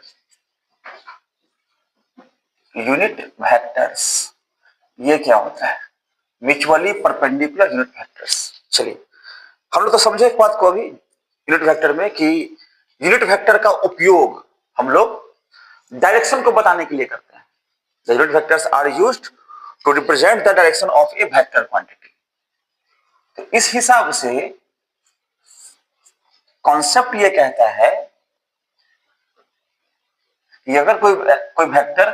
Speaker 1: यूनिट वेक्टर्स। ये क्या होता है? Mutually perpendicular unit vectors. चलिए हम लोग तो समझे एक बात को अभी यूनिट वेक्टर में कि यूनिट वेक्टर का उपयोग हम लोग डायरेक्शन को बताने के लिए करते हैं। The unit vectors are used to represent the direction of a vector quantity. तो इस हिसाब से कॉन्सेप्ट ये कहता है कि अगर कोई वेक्टर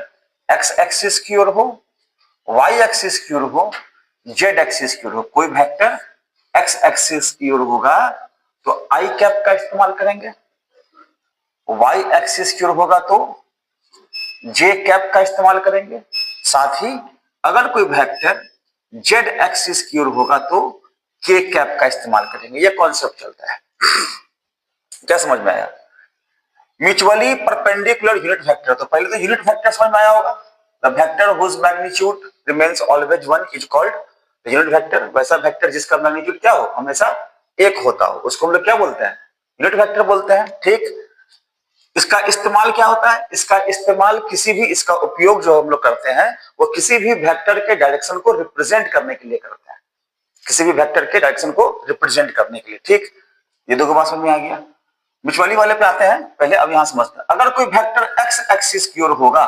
Speaker 1: एक्स एक्सिस की ओर हो, वाई एक्सिस की ओर हो, जेड एक्सिस की ओर हो, कोई वेक्टर एक्स एक्सिस की ओर होगा तो आई कैप का इस्तेमाल करेंगे, वाई एक्सिस की ओर होगा तो जे कैप का इस्तेमाल करेंगे, साथ ही अगर कोई वेक्टर जेड एक्सिस की ओर होगा तो के कैप का इस्तेमाल करेंगे। ये कॉन्सेप्ट चलता है। क्या समझ में आया? म्यूचुअली परपेंडिकुलर यूनिट वेक्टर, तो पहले तो यूनिट वेक्टर समझ में आया होगा। The vector whose magnitude remains always 1 is called unit vector. वैसा वेक्टर जिसका मैग्नीट्यूड क्या हो, हमेशा 1 होता हो, उसको हम लोग क्या बोलते हैं? यूनिट वेक्टर बोलते हैं। ठीक, इसका इस्तेमाल क्या होता है? इसका इस्तेमाल किसी भी, इसका उपयोग जो हम लोग करते हैं वो किसी भी वेक्टर के डायरेक्शन को रिप्रेजेंट करने के लिए करते हैं, किसी भी वेक्टर के डायरेक्शन को रिप्रेजेंट करने के लिए। ठीक, ये दो बात समझ में आ गया। म्यूचुअली वाले पे आते हैं पहले, अब यहां समझते हैं। अगर कोई वेक्टर एक्स एक्सिस की ओर होगा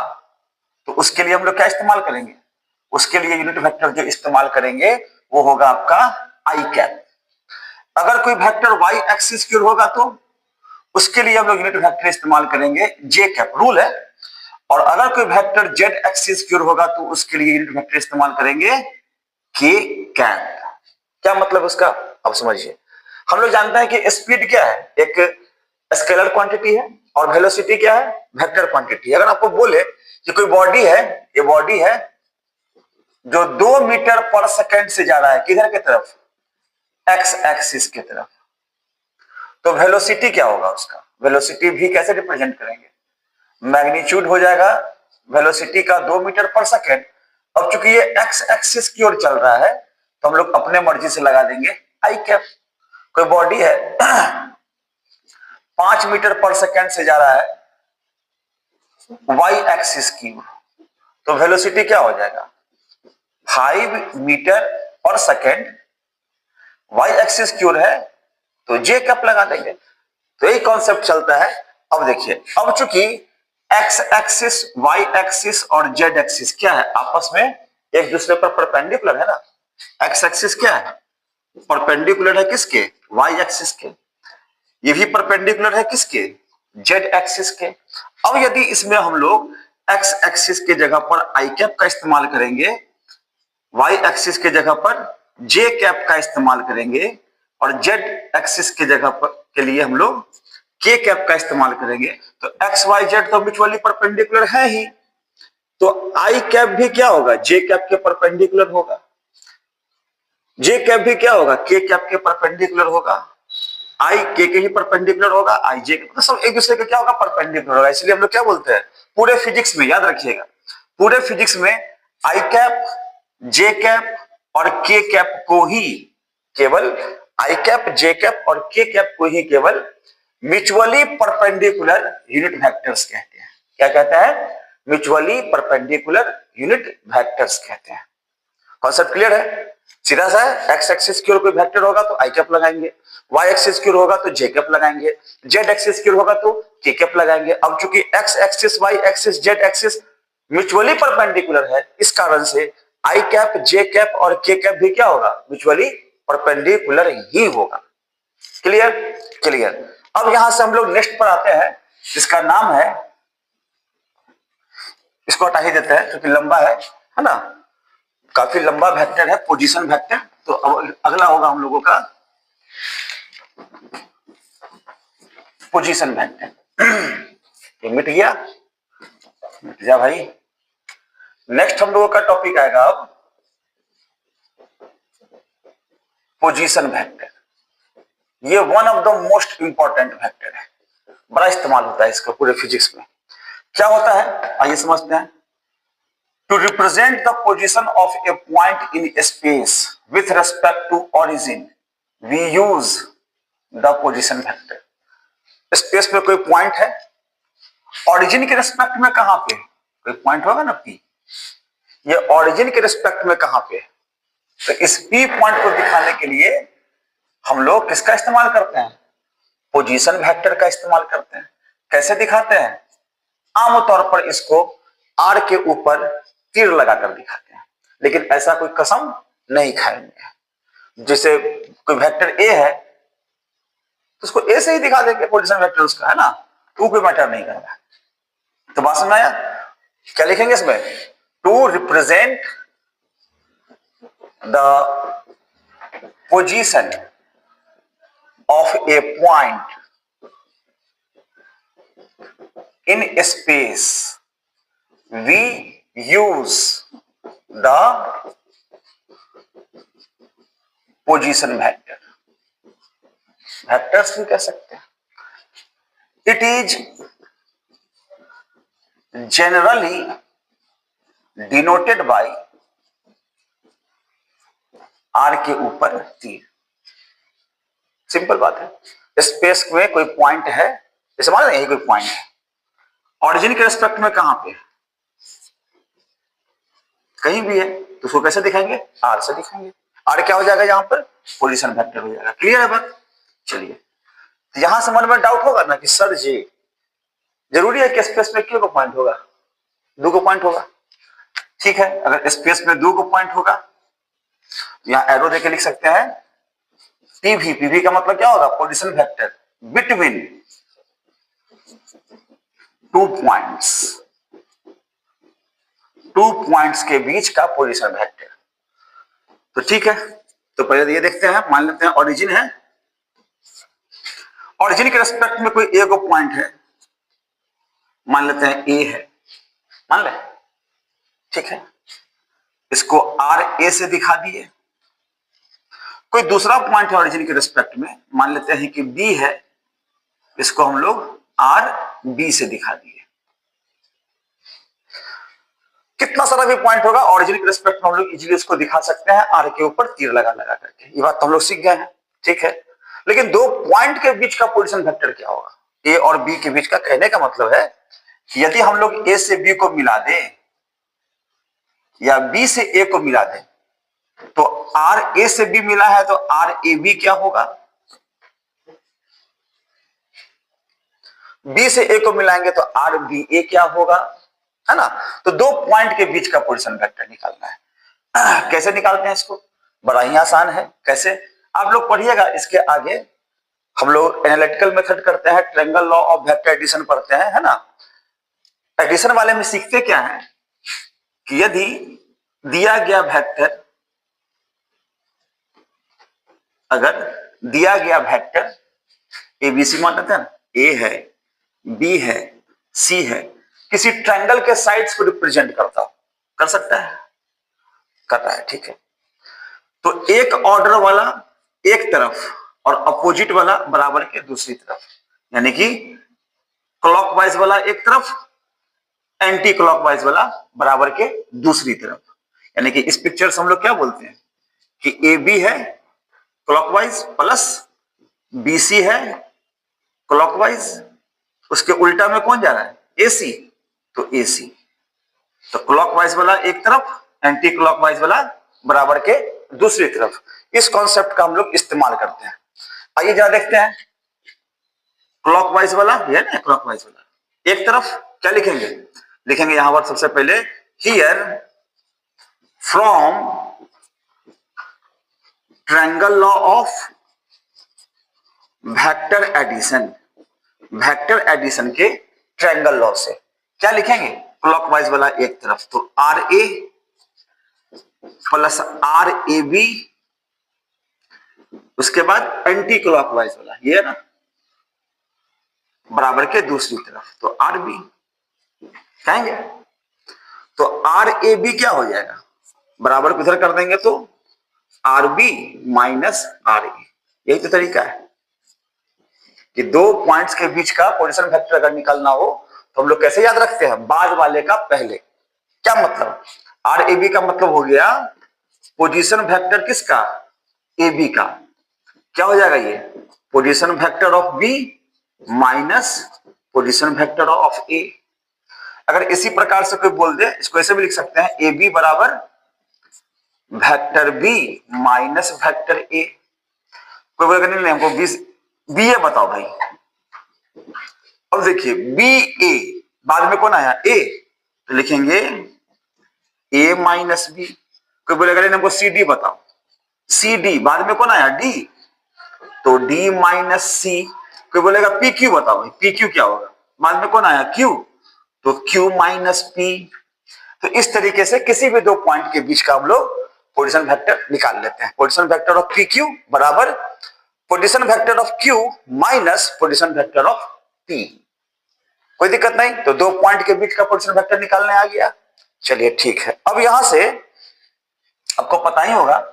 Speaker 1: तो उसके लिए हम लोग क्या इस्तेमाल करेंगे? उसके लिए यूनिट वेक्टर जो इस्तेमाल करेंगे वो होगा आपका आई कैप। अगर कोई वेक्टर वाई एक्सिस की ओर होगा तो उसके लिए हम लोग यूनिट वेक्टर इस्तेमाल करेंगे जे कैप, रूल है। और अगर कोई वेक्टर जेड एक्सिस की ओर होगा तो उसके लिए यूनिट वेक्टर इस्तेमाल करेंगे के कैप। क्या मतलब उसका, अब समझिए। हम लोग जानते हैं कि स्पीड क्या है, एक स्केलर क्वांटिटी है, और वेलोसिटी क्या है, वेक्टर क्वांटिटी। अगर आपको बोले कि कोई बॉडी है, ये बॉडी है जो 2 मीटर पर सेकेंड से जा रहा है, किधर की तरफ? एक्स एक्सिस की तरफ, तो वेलोसिटी क्या होगा उसका? वेलोसिटी भी कैसे रिप्रेजेंट करेंगे? मैग्नीट्यूड हो जाएगा वेलोसिटी का 2 मीटर पर सेकेंड। अब चूंकि ये एक्स एक्सिस की ओर चल रहा है तो हम लोग अपने मर्जी से लगा देंगे आई कैप। कोई बॉडी है 5 मीटर पर सेकेंड से जा रहा है वाई एक्सिस की ओर, तो वेलोसिटी क्या हो जाएगा? 5 मीटर पर सेकेंड, वाई एक्सिस की ओर है तो जे कैप लगा देंगे। तो यही कॉन्सेप्ट चलता है। अब देखिए, अब चूंकि एक्स एक्सिस, वाई एक्सिस और जेड एक्सिस क्या है, आपस में एक दूसरे पर परपेंडिकुलर है ना। एक्स एक्सिस क्या है? परपेंडिकुलर है किसके? वाई एक्सिस के। ये भी परपेंडिकुलर है किसके? जेड एक्सिस के। अब यदि इसमें हम लोग एक्स एक्सिस के जगह पर आई कैप का इस्तेमाल करेंगे, वाई एक्सिस के जगह पर जे कैप का इस्तेमाल करेंगे, और जेड एक्सिस के जगह पर के लिए हम लोग के कैप का इस्तेमाल करेंगे, तो एक्स वाई जेड तो म्यूचुअली परपेंडिकुलर है ही, तो आई कैप भी क्या होगा? जे कैप के परपेंडिकुलर होगा। जे कैप भी क्या होगा? के कैप के परपेंडिकुलर होगा। आई के ही परपेंडिकुलर होगा, आई जे के, सब एक दूसरे के क्या होगा? परपेंडिकुलर होगा। इसलिए हम लोग क्या बोलते हैं पूरे फिजिक्स में, याद रखिएगा, पूरे फिजिक्स में आई कैप, जे कैप और के कैप को ही केवल, आई कैप, जे कैप और के कैप को ही केवल म्यूचुअली परपेंडिकुलर यूनिट वेक्टर्स कहते हैं। क्या कहता है? म्यूचुअली परपेंडिकुलर यूनिट वेक्टर्स कहते हैं। कॉन्सेप्ट क्लियर है? सीधा सा है, एक्स एक्सिस की ओर कोई वेक्टर होगा तो आई कैप लगाएंगे, वाई एक्सिस की ओर होगा तो जे कैप लगाएंगे, जेड एक्सिस की ओर होगा तो के कैप लगाएंगे। अब चूंकि x axis, y axis, z axis mutually perpendicular है, इस कारण से आई कैप, जे कैप और के कैप भी क्या होगा? म्यूचुअली परपेंडिकुलर ही होगा। क्लियर? क्लियर। अब यहां से हम लोग नेक्स्ट पर आते हैं, जिसका नाम है, इसको हटा ही देते हैं क्योंकि लंबा है ना, काफी लंबा वेक्टर है, पोजीशन वेक्टर। तो अब अगला होगा हम लोगों का पोजीशन वेक्टर। ये मिट गया, मिट जा भाई। नेक्स्ट हम लोगों का टॉपिक आएगा अब पोजीशन वेक्टर। ये one of the most important vector है, बड़ा इस्तेमाल होता है इसका पूरे फिजिक्स में। क्या होता है आइए समझते हैं। To represent the position of a point in space with respect to origin, we use the position vector. Space में कोई पॉइंट है, ऑरिजिन के रेस्पेक्ट में कहां पे कोई पॉइंट होगा ना P, ये ऑरिजिन के रिस्पेक्ट में कहां पे है, तो इस P पॉइंट को दिखाने के लिए हम लोग किसका इस्तेमाल करते हैं, पोजीशन वेक्टर का इस्तेमाल करते हैं। कैसे दिखाते हैं, आमतौर पर इसको R के ऊपर तीर लगाकर दिखाते हैं, लेकिन ऐसा कोई कसम नहीं खाएंगे। जैसे कोई वेक्टर A है तो उसको A से ही दिखा देंगे, पोजीशन वेक्टर उसका है ना, तो कोई मैटर नहीं करेगा। तो बात समझ आया, क्या लिखेंगे इसमें, to represent the position of a point in space we use the position vector, vectors भी कह सकते हैं। It is generally denoted by R के ऊपर तीर। सिंपल बात है, स्पेस में कोई पॉइंट है, जैसे मान लीजिए यही कोई पॉइंट है, ऑरिजिन के रिस्पेक्ट में कहां पे, कहीं भी है, तो उसको कैसे दिखाएंगे, R से दिखाएंगे। R क्या हो जाएगा यहां पर, पोजीशन वेक्टर हो जाएगा। क्लियर है बात। चलिए, तो यहां से मन में डाउट होगा ना कि सर जी जरूरी है कि स्पेस में क्यों को पॉइंट होगा, 2 को पॉइंट होगा। ठीक है, अगर स्पेस में 2 को पॉइंट होगा, यहां एरो देके लिख सकते हैं पीवी। पीवी का मतलब क्या होगा, position vector between 2 points, 2 points के बीच का पोजीशन वेक्टर। तो ठीक है, तो पहले ये देखते हैं, मान लेते हैं ओरिजिन है, ओरिजिन के रिस्पेक्ट में कोई ए को पॉइंट है, मान लेते हैं ए है, मान ले, ठीक है, इसको आर ए से दिखा दिए। कोई दूसरा पॉइंट है ओरिजिन के रिस्पेक्ट में, मान लेते हैं कि बी है, इसको हम लोग आर बी से दिखा दिए। कितना सारा भी पॉइंट होगा ओरिजिन के रिस्पेक्ट में हम लोग इजीली इसको दिखा सकते हैं आर के ऊपर तीर लगा लगा करके। ये बात तो हम लोग सीख गए हैं, ठीक है। लेकिन 2 पॉइंट के बीच का पोजीशन वेक्टर क्या होगा, ए और बी के बीच का। कहने का मतलब है कि यदि हम लोग ए से बी को मिला दें या बी से ए को मिला दें, तो आर ए से बी मिला है तो आर ए बी क्या होगा, बी से ए को मिलाएंगे तो आर बी ए क्या होगा, है ना। तो 2 पॉइंट के बीच का पोजीशन वेक्टर निकालना है। कैसे निकालते हैं इसको, बड़ा ही आसान है। कैसे, आप लोग पढ़िएगा इसके आगे, हम लोग एनालिटिकल मेथड करते हैं, triangle law of vector addition पढ़ते हैं, है ना। एडिशन वाले में सीखते क्या है कि यदि दिया गया वेक्टर, अगर दिया गया वेक्टर एबीसी मान लेते हैं ना, ए है, बी है, सी है, किसी ट्रायंगल के साइड्स को रिप्रेजेंट करता हो, कर सकता है, कर रहा है, ठीक है। तो एक ऑर्डर वाला एक तरफ और अपोजिट वाला बराबर के दूसरी तरफ, यानी कि क्लॉकवाइज वाला एक तरफ, एंटी क्लॉकवाइज वाला बराबर के दूसरी तरफ। यानी कि इस पिक्चर से हम लोग क्या बोलते हैं कि ए बी है क्लॉकवाइज प्लस बी सी है क्लॉकवाइज, उसके उल्टा में कौन जा रहा है, एसी, तो एसी। तो क्लॉकवाइज वाला एक तरफ, एंटी क्लॉकवाइज वाला बराबर के दूसरी तरफ। इस कॉन्सेप्ट का हम लोग इस्तेमाल करते हैं। आइए जरा देखते हैं, क्लॉकवाइज वाला है ना, क्लॉकवाइज वाला एक तरफ क्या लिखेंगे, लिखेंगे यहां पर सबसे पहले here from triangle law of vector addition, vector addition के ट्रायंगल लॉ से क्या लिखेंगे, क्लॉकवाइज वाला एक तरफ, तो r a plus r a b, उसके बाद एंटी क्लॉकवाइज वाला ये है ना, बराबर के दूसरी तरफ, तो आर बी कहेंगे। तो आर ए बी क्या हो जाएगा, बराबर को इधर कर देंगे तो R B minus R A. यही तो तरीका है कि 2 पॉइंट्स के बीच का पोजीशन वेक्टर अगर निकालना हो तो हम लोग कैसे याद रखते हैं, बाद वाले का पहले। क्या मतलब, आर ए बी का मतलब हो गया पोजीशन वेक्टर किसका, ए बी का, क्या हो जाएगा ये, position vector of B minus position vector of A. अगर इसी प्रकार से कोई बोल दे, इसको ऐसे भी लिख सकते हैं, ए बी बराबर vector b minus vector a. कोई बोलेगा नहीं हमको बी ए बताओ भाई। अब देखिए बी ए बाद में कौन आया ए, तो लिखेंगे ए माइनस बी। कोई बोलेगा नहीं हमको सी डी बताओ, सी डी बाद में कौन आया डी, तो डी माइनस सी। कोई बोलेगा पी क्यू बताओ भाई, पी क्यू क्या होगा, बाद में कौन आया क्यू, तो क्यू माइनस पी। तो इस तरीके से किसी भी दो पॉइंट के बीच का हम लोग पोजीशन वेक्टर निकाल लेते हैं। Position vector of P Q बराबर position vector of Q minus position vector of P. कोई दिक्कत नहीं, तो दो पॉइंट के बीच का पोजीशन वेक्टर निकालने आ गया। चलिए ठीक है, अब यहां से आपको पता ही होगा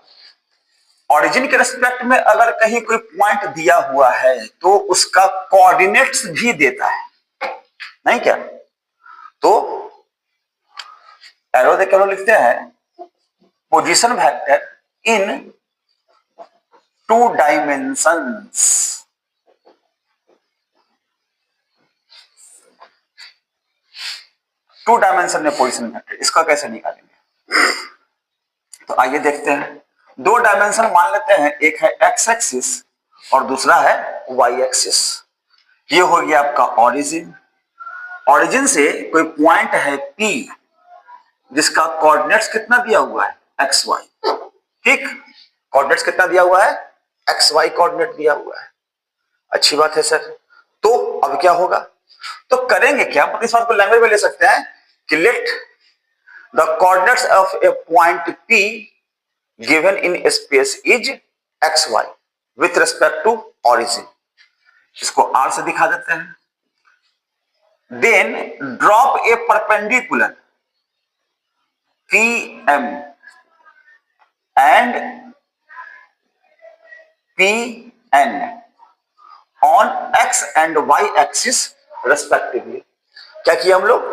Speaker 1: ऑरिजिन के रिस्पेक्ट में अगर कहीं कोई पॉइंट दिया हुआ है तो उसका कोऑर्डिनेट्स भी देता है, नहीं क्या? तो एरो देख के लिखते हैं position vector in two dimensions. Two dimension में पोजीशन वेक्टर, इसका कैसे निकालेंगे? तो आइए देखते हैं। दो डायमेंशन मान लेते हैं, एक है एक्स एक्सिस और दूसरा है वाई एक्सिस। ये हो गया आपका ऑरिजिन। ऑरिजिन से कोई पॉइंट है P जिसका कोऑर्डिनेट्स कितना दिया हुआ है एक्स वाई, ठीक? कोऑर्डिनेट्स कितना दिया हुआ है, एक्स वाई कोऑर्डिनेट दिया हुआ है। अच्छी बात है सर। तो अब क्या होगा, तो करेंगे क्या, मतलब इस बात को लैंग्वेज में ले सकते हैं कि let the coordinates of a point P given in space is xy with respect to origin। इसको R से दिखा देते हैं। Then drop a perpendicular PM and PN on x and y axis respectively। क्या किया हम लोग,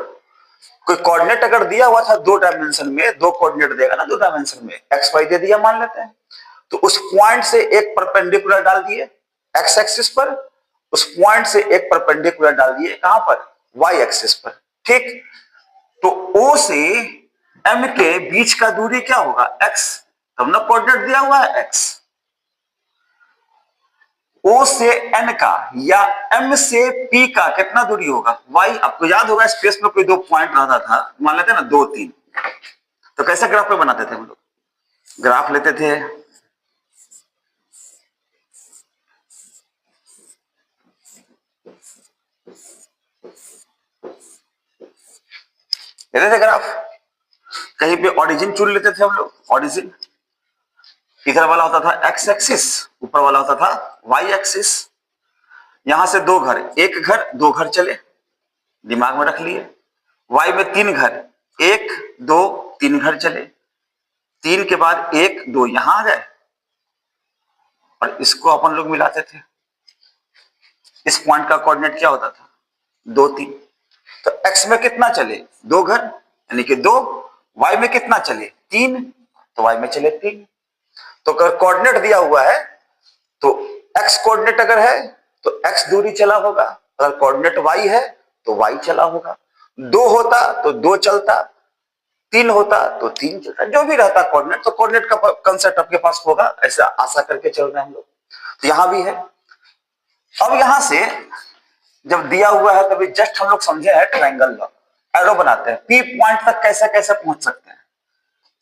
Speaker 1: कोई कोऑर्डिनेट अगर दिया हुआ था दो डायमेंशन में, दो कोऑर्डिनेट देगा ना दो डायमेंशन में, एक्स वाई दे दिया मान लेते हैं, तो उस पॉइंट से एक परपेंडिकुलर डाल दिए एक्स एक्सिस पर, उस पॉइंट से एक परपेंडिकुलर डाल दिए कहां पर, वाई एक्सिस पर, ठीक? तो O से M के बीच का दूरी क्या होगा, x। तब ना कोऑर्डिनेट दिया हुआ है x। O से N का या M से P का कितना दूरी होगा, y। आपको याद होगा स्पेस में कोई दो पॉइंट रहता था, मान लेते हैं ना 2 3, तो कैसे ग्राफ पे बनाते थे हम लोग, ग्राफ लेते थे, लेते थे ग्राफ, कहीं पे ऑरिजिन चुन लेते थे हम लोग। ऑरिजिन इधर वाला होता था एक्स एक्सिस, ऊपर वाला होता था वाई एक्सिस। यहां से दो घर, एक घर दो घर चले, दिमाग में रख लिए। वाई में 3 घर, 1 2 3 घर चले, 3 के बाद 1 2 यहां आ गए और इसको अपन लोग मिलाते थे। इस पॉइंट का कोऑर्डिनेट क्या होता था 2 3। तो एक्स में कितना चले 2 घर यानी कि 2, वाई में कितना चले 3, तो वाई में चले 3। तो अगर कोऑर्डिनेट दिया हुआ है तो एक्स कोऑर्डिनेट अगर है तो एक्स दूरी चला होगा, अगर कोऑर्डिनेट वाई है तो वाई चला होगा। 2 होता तो 2 चलता, 3 होता तो 3 चलता, जो भी रहता कोऑर्डिनेट, तो कोऑर्डिनेट का कंसेप्ट आपके पास होगा, ऐसा आशा करके चल रहे हैं हम लोग। तो यहां भी है। अब यहां से जब दिया हुआ है तभी जस्ट हम लोग समझे है ट्रायंगल लॉ, एरो बनाते हैं। पी पॉइंट तक कैसे कैसे पहुंच सकते हैं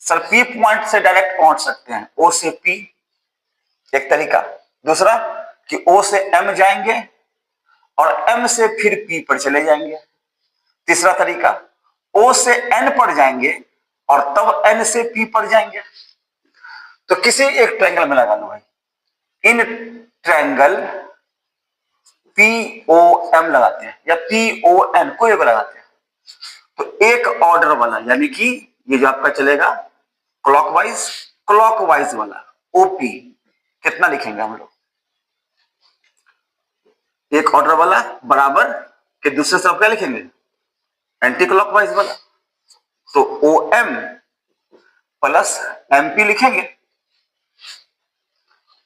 Speaker 1: सर, पी पॉइंट से डायरेक्ट पहुंच सकते हैं, ओ से पी एक तरीका, दूसरा कि ओ से एम जाएंगे और एम से फिर पी पर चले जाएंगे, तीसरा तरीका ओ से एन पर जाएंगे और तब एन से पी पर जाएंगे। तो किसी एक ट्रायंगल में लगा लो भाई, इन ट्रायंगल POM लगाते हैं या PON कोई भी लगाते हैं, तो एक ऑर्डर वाला यानी कि ये जो आपका चलेगा क्लॉकवाइज वाला OP कितना लिखेंगे हम लोग, एक ऑर्डर वाला बराबर के दूसरे तरफ क्या लिखेंगे एंटी क्लॉकवाइज वाला, तो OM प्लस MP लिखेंगे।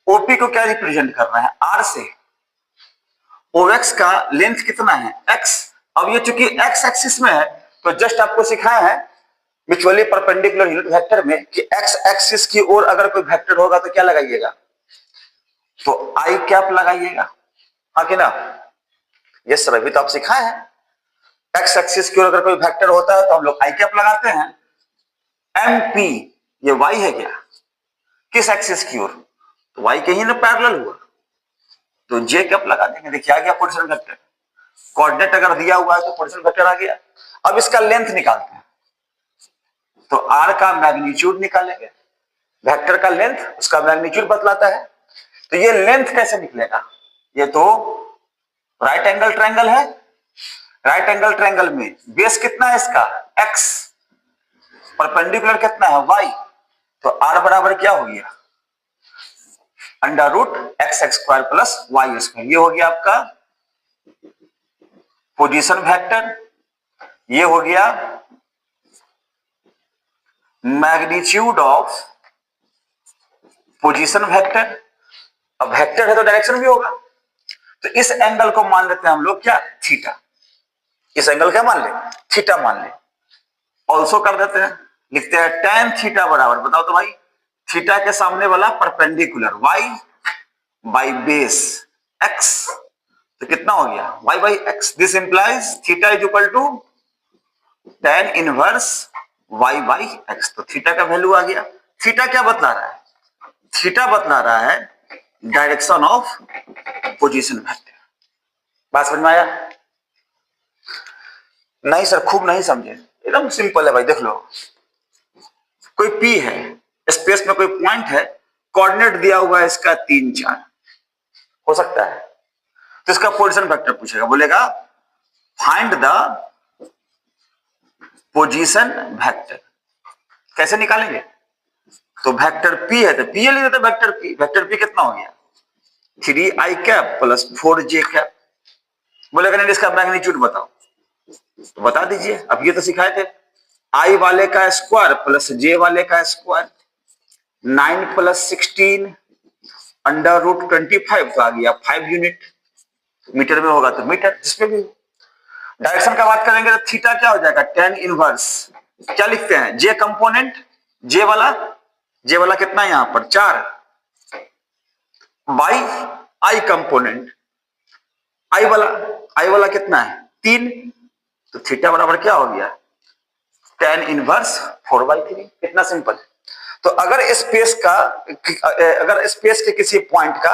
Speaker 1: OP को क्या रिप्रेजेंट करना है R से, OX का लेंथ कितना है X। अब ये चूंकि X एक्सिस में है तो जस्ट आपको सिखाया है म्यूचुअली परपेंडिकुलर यूनिट वेक्टर में कि एक्स एक्सिस की ओर अगर कोई वेक्टर होगा तो क्या लगाइएगा, तो आई कैप लगाइएगा, हाँ कि ना। यस सर, अभी तो आप सिखाए हैं एक्स एक्सिस की ओर अगर कोई वेक्टर होता है तो हम लोग आई कैप लगाते हैं। एम पी ये वाई है क्या, किस एक्सिस की ओर, तो वाई के ही ना पैरेलल हुआ, तो जे कैप लगा देंगे। देखिए आ गया पोजीशन वेक्टर, कोऑर्डिनेट अगर दिया हुआ है तो पोजीशन वेक्टर आ गया। अब इसका लेंथ निकालते हैं, तो आर का मैग्नीट्यूड निकालेंगे, वेक्टर का लेंथ उसका मैग्नीट्यूड बतलाता है। तो ये लेंथ कैसे निकलेगा, ये तो राइट एंगल ट्रायंगल है, राइट एंगल ट्रायंगल में बेस कितना है इसका x, परपेंडिकुलर कितना है y, तो r बराबर क्या हो गया under root x x square plus y square. ये हो गया आपका पोजीशन वेक्टर, ये हो गया मैग्नीट्यूड ऑफ पोजीशन वेक्टर। अब वेक्टर है तो डायरेक्शन भी होगा, तो इस एंगल को मान लेते हैं हम लोग क्या, थीटा। इस एंगल क्या मान ले, थीटा मान ले। ऑल्सो कर देते हैं, लिखते हैं tan थीटा बराबर, बताओ तो भाई, थीटा के सामने वाला perpendicular y by base x, तो कितना हो गया y by x. This implies theta is equal to tan inverse y by x. तो थीटा का वैल्यू आ गया। थीटा क्या बतला रहा है, थीटा बतला रहा है डायरेक्शन ऑफ पोजीशन वेक्टर। बात समझ में आया, नहीं सर खूब नहीं समझे, एकदम सिंपल है भाई। देख लो, कोई P है, स्पेस में कोई पॉइंट है, कोऑर्डिनेट दिया हुआ है इसका 3 4, हो सकता है, तो इसका पोजीशन वेक्टर पूछेगा, बोलेगा फाइंड द पोजीशन वेक्टर। कैसे निकालेंगे, तो वेक्टर P है तो P ले लेते, वेक्टर P, वेक्टर P कितना हो गया 3i cap plus 4j cap. बोलेगा नहीं इसका मैग्नीट्यूड बताओ, तो बता दीजिए, अब ये तो सिखाए थे, i वाले का स्क्वायर प्लस j वाले का स्क्वायर, 9 प्लस 16 अंडर रूट 25, तो आ गया 5 यूनिट, मीटर में होगा तो मीटर, जिसमें भी। डायरेक्शन का बात करेंगे तो थीटा क्या हो जाएगा tan इनवर्स, क्या लिखते हैं j कंपोनेंट, j वाला कितना है यहां पर 4 बाई i कंपोनेंट, i वाला कितना है 3, तो थीटा बराबर क्या हो गया tan इनवर्स 4/3। कितना सिंपल है। तो अगर स्पेस के किसी पॉइंट का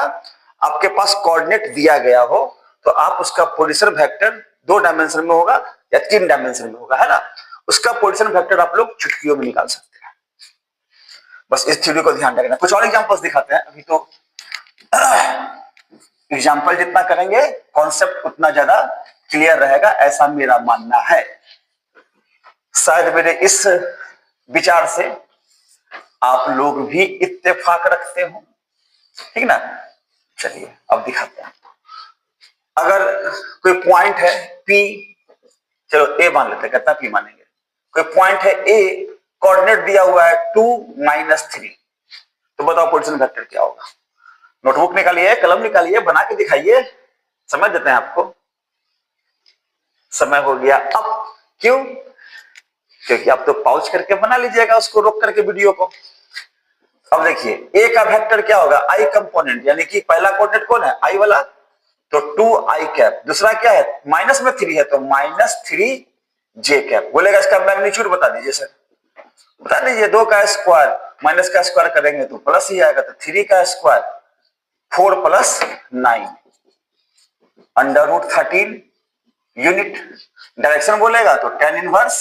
Speaker 1: आपके पास कोऑर्डिनेट दिया गया हो तो आप उसका पोजीशन वेक्टर 2 डायमेंशन में होगा या 3 डायमेंशन में होगा, है ना, उसका पोजीशन वेक्टर आप लोग चुटकियों में निकाल सकते हैं। बस इस थ्योरी को ध्यान रखना। कुछ और एग्जांपल्स दिखाते हैं, अभी तो एग्जाम्पल जितना करेंगे कॉन्सेप्ट उतना ज्यादा क्लियर रहेगा, ऐसा मेरा मानना है। शायद मेरे इस विचार से आप लोग भी इत्तेफाक रखते हो, ठीक ना। चलिए अब दिखाते हैं, अगर कोई पॉइंट है P, चलो A मान लेते हैं, कितना P मानेंगे, कोई पॉइंट है A, कोऑर्डिनेट दिया हुआ है 2 - 3, तो बताओ पोजीशन वेक्टर क्या होगा। नोटबुक निकालिए, कलम निकालिए, बना के दिखाइए, समझ देते हैं आपको। समय हो गया अब, क्यों, क्योंकि आप तो पॉज करके बना लीजिएगा उसको रोक करके वीडियो को। अब देखिए A का वेक्टर क्या होगा I कंपोनेंट, यानी कि पहला कोऑर्डिनेट कौन है I वाला, तो 2i कैप, दूसरा क्या है माइनस में 3 है तो -3j कैप। बोलेगा इसका मैग्नीट्यूड बता दीजिए सर, बता दीजिए, 2 का स्क्वायर माइनस का स्क्वायर करेंगे तो प्लस ही आएगा, तो 3 का square 4 + 9 under root 13 unit. Direction बोलेगा तो tan inverse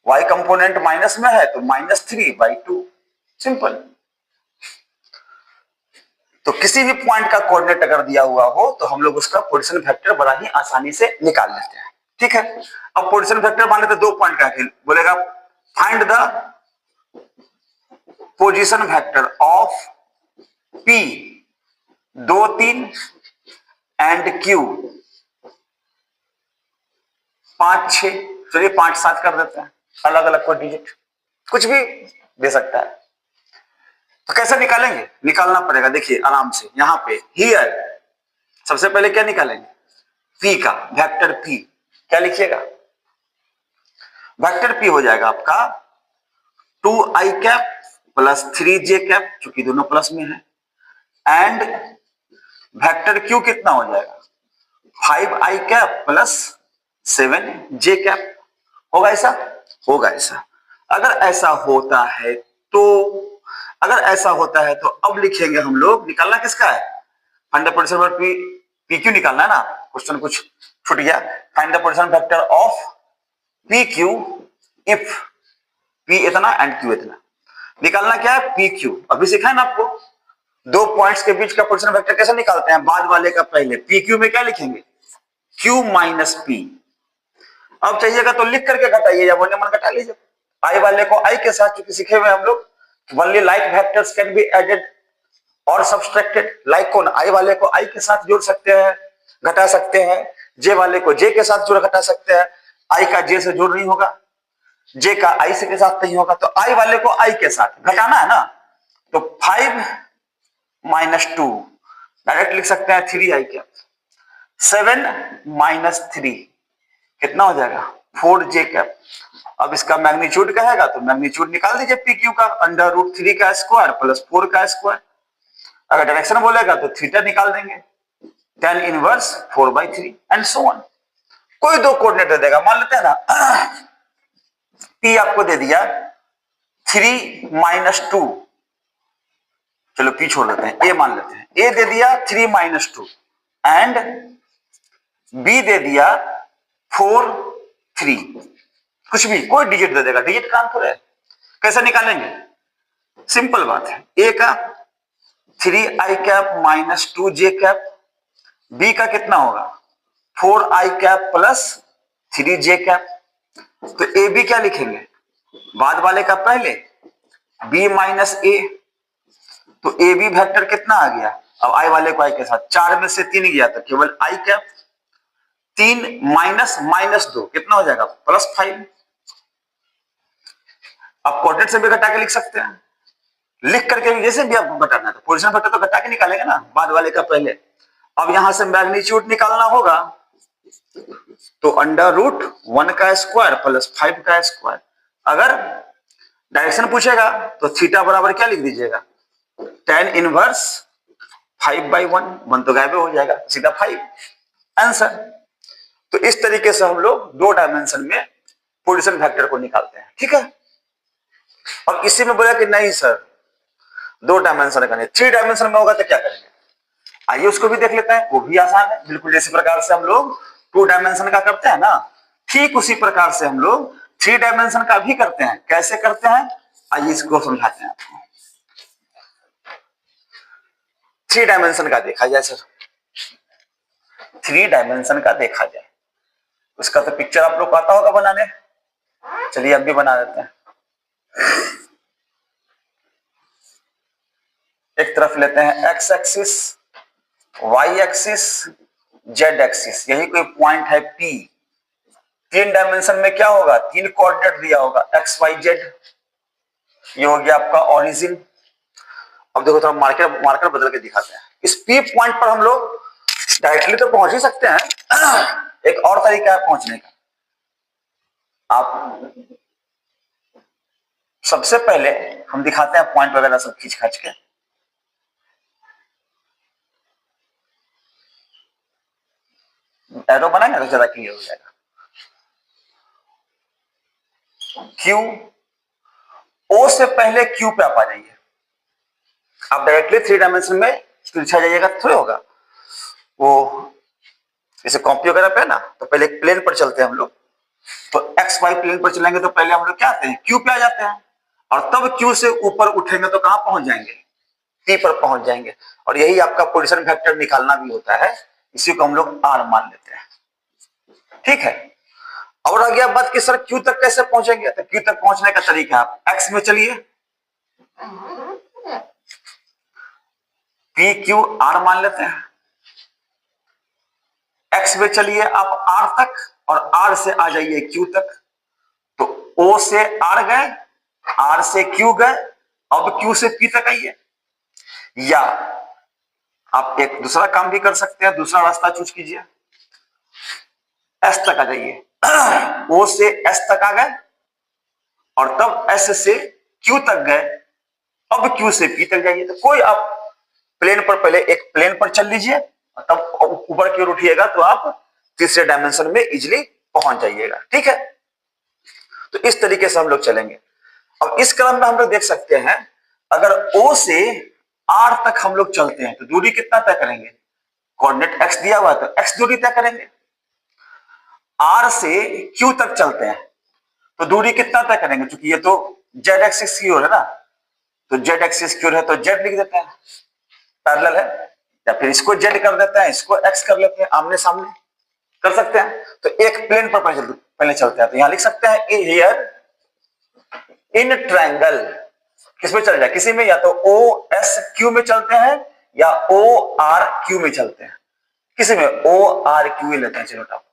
Speaker 1: y component minus में है तो -3/2, सिंपल। तो किसी भी पॉइंट का कोऑर्डिनेट अगर दिया हुआ हो तो हम लोग उसका पोजीशन वेक्टर बड़ा ही आसानी से निकाल लेते हैं, ठीक है। अब पोजीशन वेक्टर मान लेते 2 पॉइंट का, बोलेगा find the position vector of P 2 3 and Q 5 6, चलिए 5 7 कर देते हैं, अलग अलग कोई डिजिट कुछ भी दे सकता है। तो कैसे निकालेंगे, निकालना पड़ेगा, देखिए आराम से, यहां पे हियर सबसे पहले क्या निकालेंगे P का वेक्टर P, क्या लिखिएगा वेक्टर पी हो जाएगा आपका 2i cap plus 3j cap, चूंकि दोनों प्लस में है, एंड वेक्टर क्यू कितना हो जाएगा 5i cap plus 7j cap. होगा ऐसा? होगा ऐसा। अगर ऐसा होता है तो अगर ऐसा होता है तो अब लिखेंगे हम लोग, निकालना किसका है, find the position vector P, P Q निकालना है ना, क्वेश्चन कुछ छूट गया। Find the position vector of P Q if P इतना एंड क्यू इतना। निकालना क्या है, पी क्यू। अभी सिखाया ना आपको, दो पॉइंट्स के बीच का पोजीशन वेक्टर कैसे निकालते हैं, बाद वाले का पहले। पी क्यू में क्या लिखेंगे, क्यू माइनस पी। अब चाहिएगा तो लिख करके घटाइए या बोलने मन घटा लीजिए। आई वाले को आई के साथ, क्योंकि सीखे हुए हम लोग, only like vectors can be added और सब्सट्रैक्टेड। लाइक को आई वाले को आई के साथ जोड़ सकते हैं, घटा सकते हैं। जे वाले को जे के साथ जोड़ घटा सकते हैं। आई का जे से जोड़ नहीं होगा, जे का आई से के साथ नहीं होगा, तो आई वाले को आई के साथ घटाना है ना, तो 5 माइनस 2 डायरेक्ट लिख सकते हैं 3i कैप। 7 माइनस 3 कितना हो जाएगा 4j कैप। अब इसका मैग्नीट्यूड कहेगा तो मैग्नीट्यूड निकाल दीजिए पी क्यू का, अंडर रूट 3 का स्क्वायर प्लस 4 का स्क्वायर। अगर डायरेक्शन बोलेगा तो थीटा निकाल देंगे, tan inverse 4/3 and so on. कोई दो कोऑर्डिनेट दे देगा, मान लेते हैं ना P आपको दे दिया 3 माइनस 2, चलो P छोड़ देते हैं, A मान लेते हैं। A दे दिया 3 माइनस 2 एंड B दे दिया 4 3, कुछ भी कोई डिजिट दे देगा, डिजिट का आंसर है। कैसे निकालेंगे, सिंपल बात है। A का 3i cap minus 2j cap, B का कितना होगा 4i cap plus 3j cap. तो ए बी क्या लिखेंगे, बाद वाले का पहले, b माइनस ए, तो ए बी वेक्टर कितना आ गया, अब आई वाले को आई के साथ, 4 में से 3 गया तो केवल आई कैप। 3 माइनस माइनस 2 कितना हो जाएगा प्लस 5। आप कोऑर्डिनेट से भी घटा के लिख सकते हैं, लिख करके भी जैसे भी आपको घटाना है, तो पोजीशन वेक्टर तो घटा के निकालेंगे ना, बाद वाले का पहले। अब यहां से मैग्नीट्यूड निकालना होगा, तो अंडर रूट 1 का स्क्वायर प्लस 5 का स्क्वायर। अगर डायरेक्शन पूछेगा तो थीटा बराबर क्या लिख दीजिएगा, tan इनवर्स 5/1, 1 तो गायब हो जाएगा, सीधा 5 आंसर। तो इस तरीके से हम लोग 2 डायमेंशन में पोजीशन वेक्टर को निकालते हैं, ठीक है। और इसी में बोला कि नहीं सर 2 डायमेंशन का नहीं, 3 डायमेंशन में होगा तो क्या करेंगे, आइए उसको भी देख लेते हैं। वो भी आसान है, बिल्कुल जैसे प्रकार से हम लोग 2 डायमेंशन का करते हैं ना, ठीक उसी प्रकार से हम लोग 3 डायमेंशन का भी करते हैं। कैसे करते हैं, आइए इसको समझाते हैं आपको। 3 डायमेंशन का देखा जाए सर, 3 डायमेंशन का देखा जाए, उसका तो पिक्चर आप लोग को आता होगा बनाने, चलिए अब भी बना देते हैं। एक तरफ लेते हैं x axis, y axis, z axis, यही कोई पॉइंट है P। 3 डायमेंशन में क्या होगा, 3 कोऑर्डिनेट दिया होगा एक्स वाई जेड, ये हो गया आपका ओरिजिन। अब देखो थोड़ा मार्कर बदल के दिखाते हैं। इस P पॉइंट पर हम लोग डायरेक्टली तो पहुंच ही सकते हैं, एक और तरीका है पहुंचने का। आप सबसे पहले हम दिखाते हैं पॉइंट वगैरह सब खींच खाच के, एरो बनाएंगे तो ज्यादा क्लियर हो जाएगा। क्यू, ओ से पहले क्यू पे आप आ जाइए। आप डायरेक्टली 3 डायमेंशन में तिरछा जाइएगा थोड़ी होगा, वो जैसे कॉपी वगैरह पे है ना, तो पहले एक प्लेन पर चलते हैं हम लोग। तो एक्स वाई प्लेन पर चलेंगे तो पहले हम लोग क्या आते हैं, क्यू पे आ जाते हैं, और तब क्यू से ऊपर उठेंगे तो कहां पहुंच जाएंगे, पी पर पहुंच जाएंगे। और यही आपका पोजीशन वेक्टर निकालना भी होता है, इसी को हम लोग आर मान लेते हैं, ठीक है। और आ गया बात कि सर क्यू तक कैसे पहुंचेंगे, तो क्यू तक पहुंचने का तरीका, आप एक्स में चलिए, पी क्यू आर मान लेते हैं। एक्स में चलिए आप आर तक, और आर से आ जाइए क्यू तक। तो ओ से आर गए, आर से क्यू गए, अब क्यू से पी तक आइए। या आप एक दूसरा काम भी कर सकते हैं, दूसरा रास्ता चूज कीजिए, एस तक आ जाइए। ओ से एस तक आ गए, और तब S से Q तक गए, अब Q से P तक जाइए। तो कोई आप प्लेन पर पहले एक प्लेन पर चल लीजिए, तब ऊपर की ओर उठिएगा तो आप तीसरे डायमेंशन में इजिली पहुंच जाइएगा। ठीक है, तो इस तरीके से हम लोग चलेंगे। अब इस क्रम में हम लोग देख सकते हैं, अगर O से R तक हम लोग चलते हैं तो दूरी कितना तय करेंगे? कोऑर्डिनेट x दिया हुआ है तो x दूरी तय करेंगे। R से Q तक चलते हैं तो दूरी कितना तय करेंगे? क्योंकि ये तो z एक्सिस की ओर है ना, तो z एक्सिस की ओर है तो z लिख देते हैं, पैरेलल है। या फिर इसको z कर देते हैं, इसको x कर लेते हैं, आमने सामने कर सकते हैं। तो एक प्लेन पर पहले चलते हैं, तो यहां लिख सकते हैं हियर इन ट्रायंगल, किस में चल जाए? किसी में, या तो ओ एस क्यू में चलते हैं या ओ आर क्यू में चलते हैं, किसी में ओ आर क्यू लेते हैं। चलो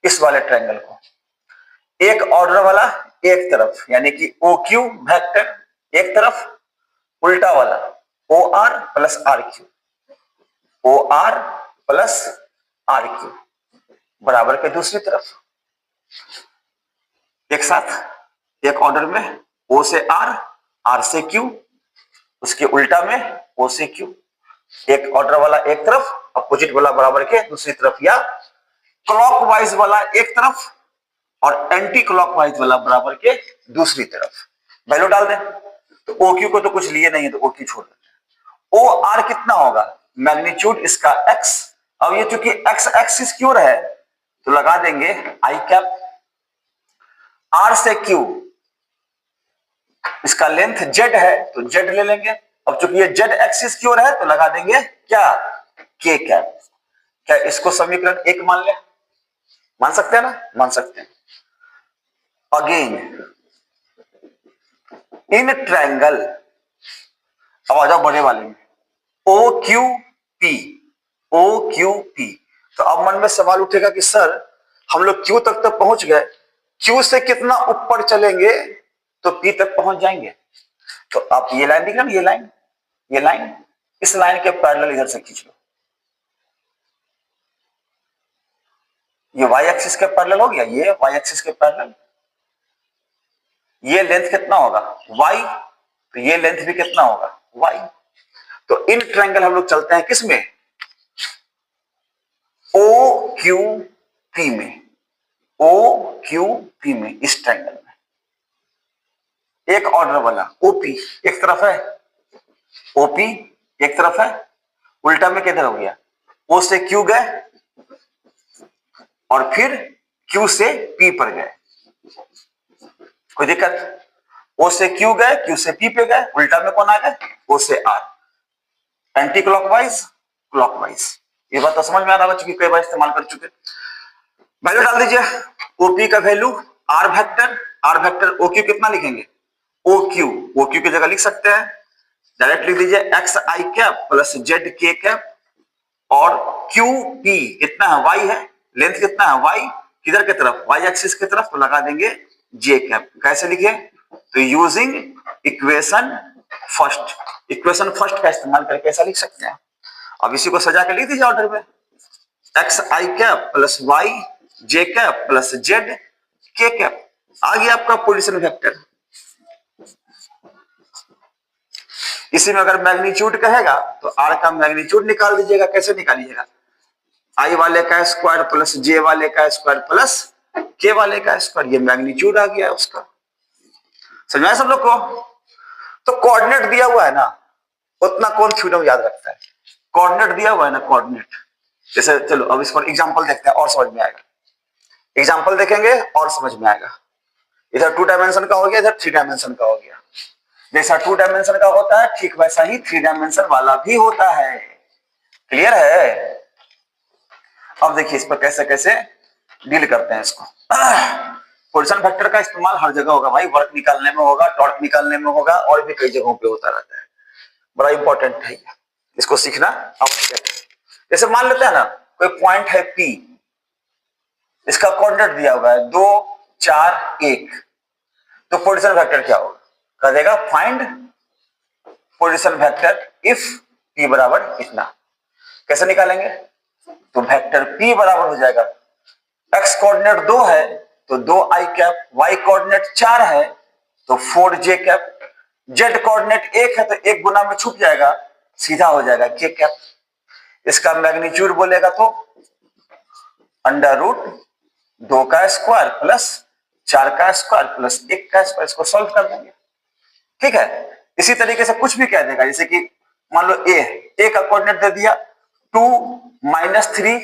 Speaker 1: इस वाले ट्रायंगल को एक ऑर्डर वाला एक तरफ, यानी कि ओ क्यू वेक्टर एक तरफ, उल्टा वाला o r plus r q, o r plus r q बराबर के दूसरी तरफ, एक साथ एक ऑर्डर में ओ से आर, आर से क्यू, उसके उल्टा में ओ से क्यू, एक ऑर्डर वाला एक तरफ, अपोजिट वाला बराबर के दूसरी तरफ, या क्लॉकवाइज वाला एक तरफ और एंटी क्लॉकवाइज वाला बराबर के दूसरी तरफ। वैल्यू डाल दें, तो ओ क्यू को तो कुछ लिए नहीं है तो ओ क्यू छोड़ देते हैं। ओ आर कितना होगा? मैग्नीट्यूड इसका एक्स। अब ये चूंकि एक्स एक्सिस की ओर है तो लगा देंगे आई कैप। आर से क्यू, इसका लेंथ जेड है तो जेड ले लेंगे। अब चूंकि ये जेड एक्सिस की ओर है तो लगा देंगे क्या? के कैप। क्या इसको समीकरण एक मान ले? मान सकते हैं ना? मान सकते हैं। अगेन इन ट्रायंगल, अब आ जाओ बड़े वाले में, o q p, o q p. तो अब मन में सवाल उठेगा कि सर हम लोग क्यू तक तो पहुंच गए, क्यू से कितना ऊपर चलेंगे तो पी तक पहुंच जाएंगे? तो आप ये लाइन दिख रहा है, ये लाइन, ये लाइन, इस लाइन के पैरेलल इधर से खींच लो। ये वाई एक्सिस के पैरेलल हो गया, ये वाई एक्सिस के पैरेलल। ये लेंथ कितना होगा? वाई, तो ये लेंथ भी कितना होगा? वाई। तो इन ट्रायंगल हम लोग चलते हैं किस में? ओ क्यू पी में, ओ क्यू पी में, इस ट्रायंगल में एक ऑर्डर वाला ओपी एक तरफ है, ओपी एक तरफ है, उल्टा में किधर हो गया? ओ से क्यू गए और फिर क्यू से पी पर गए, कोई दिक्कत? ओ से क्यू गए, क्यू से पी पे गए, उल्टा में कौन आ गए? ओ से आर, एंटी क्लॉकवाइज क्लॉकवाइज। ये बात तो समझ में आ रहा है चूंकि कई बार इस्तेमाल कर चुके। वैल्यू डाल दीजिए, ओपी का value r vector, r vector o q कितना लिखेंगे? ओ क्यू, ओ क्यू की जगह लिख सकते हैं डायरेक्ट लिख दीजिए एक्स आई कैप प्लस जेड के कैप, और क्यू पी कितना है? वाई है, लेंथ कितना है? वाई, किधर की तरफ? वाई एक्सिस की तरफ, तो लगा देंगे जे कैप। कैसे लिखे? तो using equation first, equation first का इस्तेमाल करके ऐसा लिख सकते हैं। अब इसी को सजा के लिख दीजिए ऑर्डर में, एक्स आई कैप प्लस वाई जे कैप प्लस जेड के कैप, आ गया आपका पोजीशन वेक्टर। इसी में अगर मैग्नीट्यूड कहेगा तो आर का मैग्नीट्यूड निकाल दीजिएगा। कैसे निकालिएगा? आई वाले का स्क्वायर प्लस जे वाले का स्क्वायर प्लस के वाले का स्क्वायर, ये मैग्नीट्यूड आ गया उसका। समझ में आया सब लोग को? तो कोऑर्डिनेट दिया हुआ है ना, उतना कौन थ्योरम याद रखता है? कोऑर्डिनेट दिया हुआ है ना, कोऑर्डिनेट। जैसे चलो अब इस पर एग्जांपल देखते हैं और समझ में आएगा, एग्जांपल देखेंगे और समझ में आएगा। इधर 2 डायमेंशन का हो गया, इधर 3 डायमेंशन का हो गया। जैसा 2 डायमेंशन का होता है ठीक वैसा ही 3 डायमेंशन वाला भी होता है। क्लियर है? अब देखिए इस पर कैसे कैसे डील करते हैं इसको। पोजीशन फैक्टर का इस्तेमाल हर जगह होगा भाई, वर्क निकालने में होगा, टॉर्क निकालने में होगा, और भी कई जगहों पे होता रहता है। बड़ा इंपॉर्टेंट है, इसको सीखना आवश्यक है। जैसे मान लेते हैं ना कोई पॉइंट है P, इसका कोऑर्डिनेट दिया हुआ है 2 4 1, तो पोजीशन वेक्टर क्या होगा? कह देगा find position vector if P बराबर इतना। कैसे निकालेंगे? तो वेक्टर P बराबर हो जाएगा, x कोऑर्डिनेट 2 है तो 2 आई कैप, y कोऑर्डिनेट 4 है तो 4j कैप। जेड कोऑर्डिनेट एक है तो एक गुना में छुप जाएगा, सीधा हो जाएगा k कैप। इसका मैग्नीट्यूड बोलेगा तो अंडर रूट 2 का स्क्वायर प्लस 4 का स्क्वायर प्लस 1 का स्क्वायर। इसको सॉल्व कर देंगे, ठीक है। इसी तरीके से कुछ भी कह देगा, जैसे कि मान लो ए का कोऑर्डिनेट दे दिया 2 -3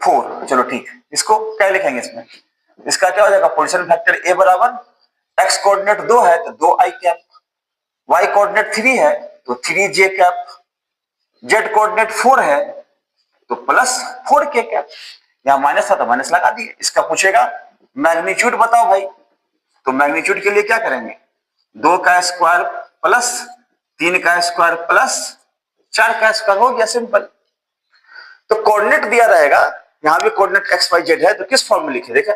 Speaker 1: 4, चलो ठीक है। इसको क्या लिखेंगे इसमें, इसका क्या हो जाएगा, पोजीशन वेक्टर ए बराबर एक्स कोऑर्डिनेट 2 है तो 2i कैप, वाई कोऑर्डिनेट 3 है तो 3j कैप, जेड कोऑर्डिनेट 4 है तो प्लस 4k कैप। यहां माइनस था तो माइनस लगा दिए। इसका पूछेगा मैग्नीट्यूड बताओ भाई, तो मैग्नीट्यूड के लिए क्या करेंगे, 2 का स्क्वायर प्लस 3 का स्क्वायर प्लस 4 का स्क्वायर, हो गया सिंपल। तो कोऑर्डिनेट दिया रहेगा, यहां भी कोऑर्डिनेट एक्स वाई जेड है तो किस फॉर्म में लिखे, देखे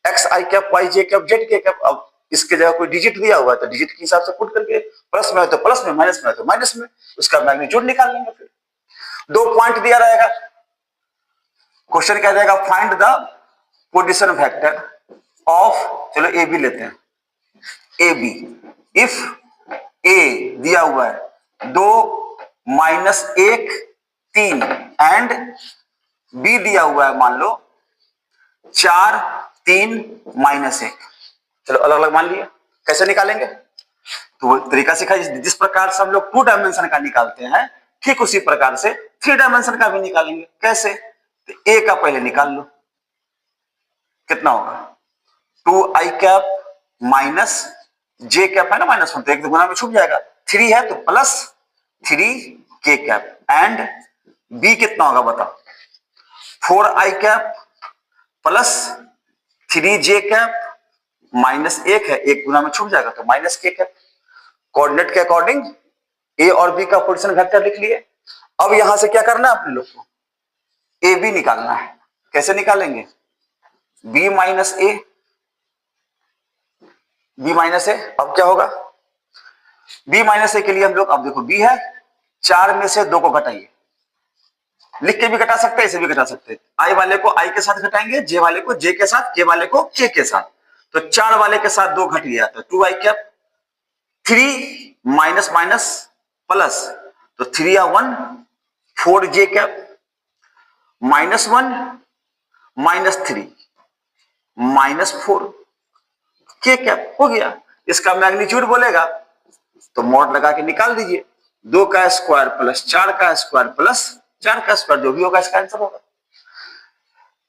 Speaker 1: एक्स आई कैप वाई जे कैप जेड के कैप। अब इसके जगह कोई डिजिट दिया हुआ है तो डिजिट के हिसाब से पुट करके, प्लस में है तो प्लस में, माइनस में है तो माइनस में, उसका मैग्नीट्यूड निकाल लेंगे। फिर 2 पॉइंट दिया रहेगा, क्वेश्चन क्या रहेगा, find the position vector of, चलो ए बी लेते हैं, ए बी इफ ए दिया हुआ है 2 -1 3 एंड बी दिया हुआ है मान लो 4 3 -1। चलो अलग अलग मान लिए, कैसे निकालेंगे, तो तरीका सिखा, जिस प्रकार से हम लोग 2 डायमेंशन का निकालते हैं ठीक उसी प्रकार से 3 डायमेंशन का भी निकालेंगे। कैसे, तो ए का पहले निकाल लो, कितना होगा 2i cap minus j cap है ना, -1 तो एक गुना में छुप जाएगा, 3 है तो plus 3k cap and b कितना होगा बताओ, 4i cap plus 3j cap -1 है, एक गुना में छुप जाएगा तो -k कैप। कोऑर्डिनेट के अकॉर्डिंग ए और बी का पोजीशन वेक्टर लिख लिए। अब यहां से क्या करना है अपने लोग को, ए बी निकालना है। कैसे निकालेंगे, b माइनस ए, b माइनस ए। अब क्या होगा, b माइनस ए के लिए हम लोग, अब देखो b है, 4 में से 2 को घटाइए, लिख के भी घटा सकते हैं, इसे भी घटा सकते हैं। i वाले को i के साथ घटाएंगे, j वाले को j के साथ, k वाले को k के साथ। तो 4 वाले के साथ 2 घट गया तो 2i cap, 3 minus minus plus, तो 3 या 1 4j कैप, -1 -3 -4k कैप हो गया। इसका मैग्नीट्यूड बोलेगा तो मोड लगा के निकाल दीजिए, 2 का स्क्वायर प्लस 4 का स्क्वायर प्लस 4 का स्क्वायर, जो भी होगा इसका आंसर होगा।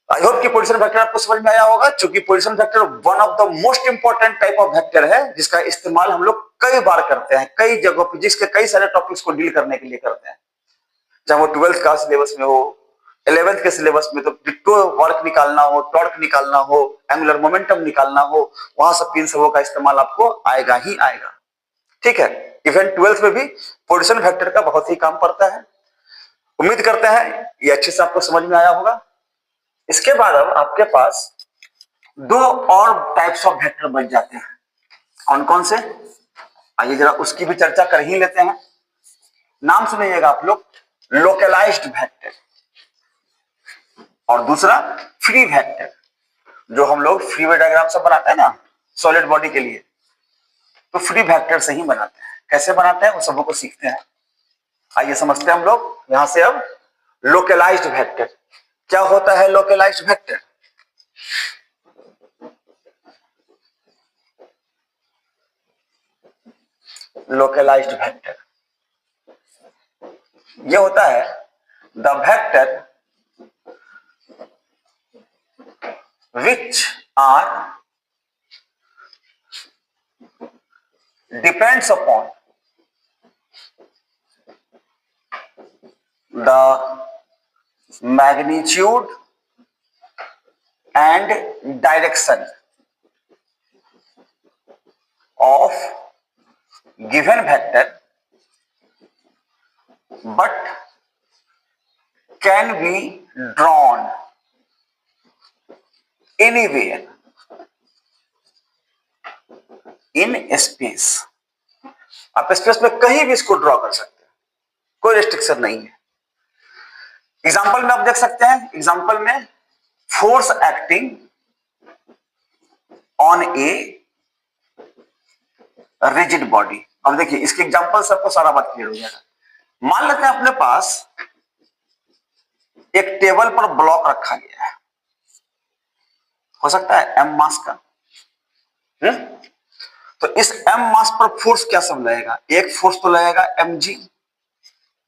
Speaker 1: आई होप कि पोजीशन वेक्टर आपको समझ में आया होगा, क्योंकि position vector one of the most important type of vector है, जिसका इस्तेमाल हम लोग कई बार करते हैं, कई जगहों पर, जिसके कई सारे टॉपिक्स को डील करने के लिए करते हैं, चाहे वो 12th का सिलेबस में हो, 11th के सिलेबस में तो डिट्टो वर्क निकालना हो, टॉर्क निकालना हो, एंगुलर मोमेंटम निकालना हो, वहां सब इन सबों का इस्तेमाल आपको आएगा ही आएगा, ठीक है। इवन 12th में भी पोजीशन वेक्टर का बहुत ही काम पड़ता है। उम्मीद करते हैं ये अच्छे से आपको समझ में आया होगा। इसके बाद अब आपके पास 2 और टाइप्स ऑफ वेक्टर बन जाते हैं, कौन कौन से, आइए जरा उसकी भी चर्चा कर ही लेते हैं। नाम सुनिएगा आप लोग, लोकलाइज्ड वेक्टर और दूसरा फ्री वेक्टर, जो हम लोग फ्री वे डायग्राम सब बनाते हैं ना सॉलिड बॉडी के लिए, तो फ्री वेक्टर से ही बनाते हैं। कैसे बनाते हैं वो सबों को सीखते हैं, आइए समझते हैं हम लोग यहां से। अब लोकलाइज्ड वेक्टर क्या होता है, लोकलाइज्ड वेक्टर, लोकलाइज्ड वेक्टर ये होता है the vector which are depends upon the magnitude and direction of given vector but can be drawn anywhere in space। आप स्पेस में कहीं भी इसको ड्रॉ कर सकते हैं, कोई रेस्ट्रिक्शन नहीं है। एग्जाम्पल में आप देख सकते हैं, एग्जाम्पल में force acting on a rigid body. अब देखिए इसके एग्जांपल से आपको सारा बात क्लियर हो जाएगा। मान लेते हैं अपने पास एक टेबल पर ब्लॉक रखा गया है, हो सकता है m मास का। तो इस m मास पर फोर्स क्या सब लगेगा? एक फोर्स तो लगेगा mg,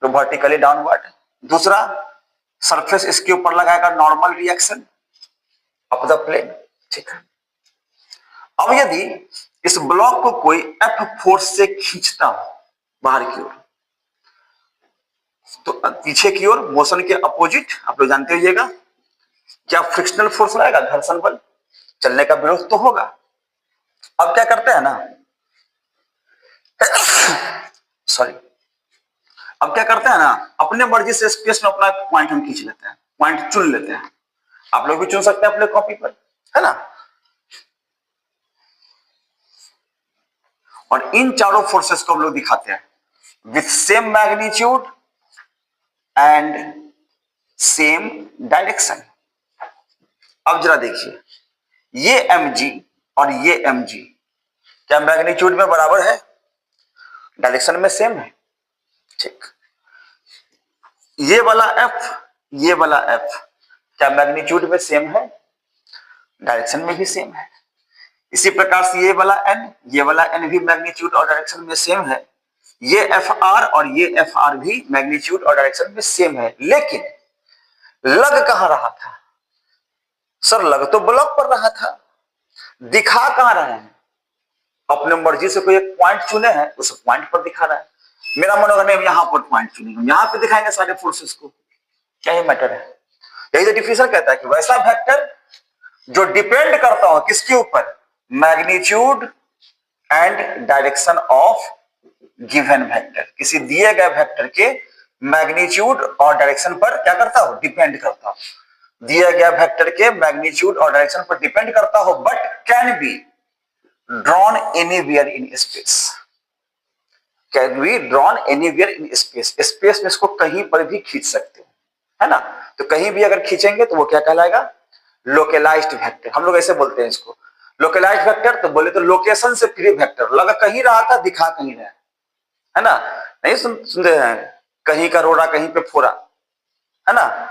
Speaker 1: तो वर्टिकली डाउनवर्ड। दूसरा सरफेस इसके ऊपर लगाएगा normal reaction of the plane, ठीक है। अब यदि इस ब्लॉक को कोई F फोर्स से खींचता हो बाहर की ओर, तो पीछे की ओर मोशन के अपोजिट आप लोग जानते होइएगा क्या फ्रिक्शनल फोर्स लगेगा, घर्षण बल, चलने का विरोध तो होगा। अब क्या करते हैं ना, सॉरी, अब क्या करते हैं ना, अपने मर्जी से स्पेस में अपना पॉइंट हम खींच लेते हैं, पॉइंट चुन लेते हैं। आप लोग भी चुन सकते हैं अपने कॉपी पर, है ना। और इन चारों फोर्सेस को हम लोग दिखाते हैं with same magnitude and same direction. अब जरा देखिए, ये mg और ये mg क्या मैग्नीट्यूड में बराबर है? डायरेक्शन में सेम है, ठीक। ये वाला f, ये वाला f क्या मैग्नीट्यूड में सेम है? डायरेक्शन में भी सेम है। इसी प्रकार से ये वाला n, ये वाला n भी मैग्नीट्यूड और डायरेक्शन में सेम है। ये fr और ये fr भी मैग्नीट्यूड और डायरेक्शन में सेम है। लेकिन लग कहां रहा था? सर लग तो ब्लॉक पर रहा था, दिखा कहां रहे हैं? अपने मर्जी से कोई एक पॉइंट चुने हैं, उस पॉइंट पर दिखा रहा है। मेरा मन होगा नहीं यहां पर पॉइंट चुनेंगे, यहां पे दिखाएंगे सारे फोर्सेस को, क्या ही मैटर है। यही तो डिफिनेशन कहता है कि वैसा वेक्टर जो डिपेंड करता हो किसके ऊपर? Magnitude and direction of given vector. किसी दिए गए वेक्टर के मैग्नीट्यूड और डायरेक्शन पर क्या करता हो? डिपेंड करता हो। दिया गया वेक्टर के मैग्नीट्यूड और डायरेक्शन पर डिपेंड करता हो, but can be drawn anywhere in space. Can be drawn anywhere in space. Space में इसको कहीं पर भी खींच सकते हो, है ना। तो कहीं भी अगर खींचेंगे तो वो क्या कहलाएगा? Localised vector. हम लोग ऐसे बोलते हैं इसको, लोकलाइज्ड वेक्टर। तो बोले तो लोकेशन से फ्री वेक्टर, लगा कहीं रहा था दिखा कहीं रहा है ना। नहीं सुनते हैं, कहीं का रोड़ा कहीं पे फोड़ा, है ना।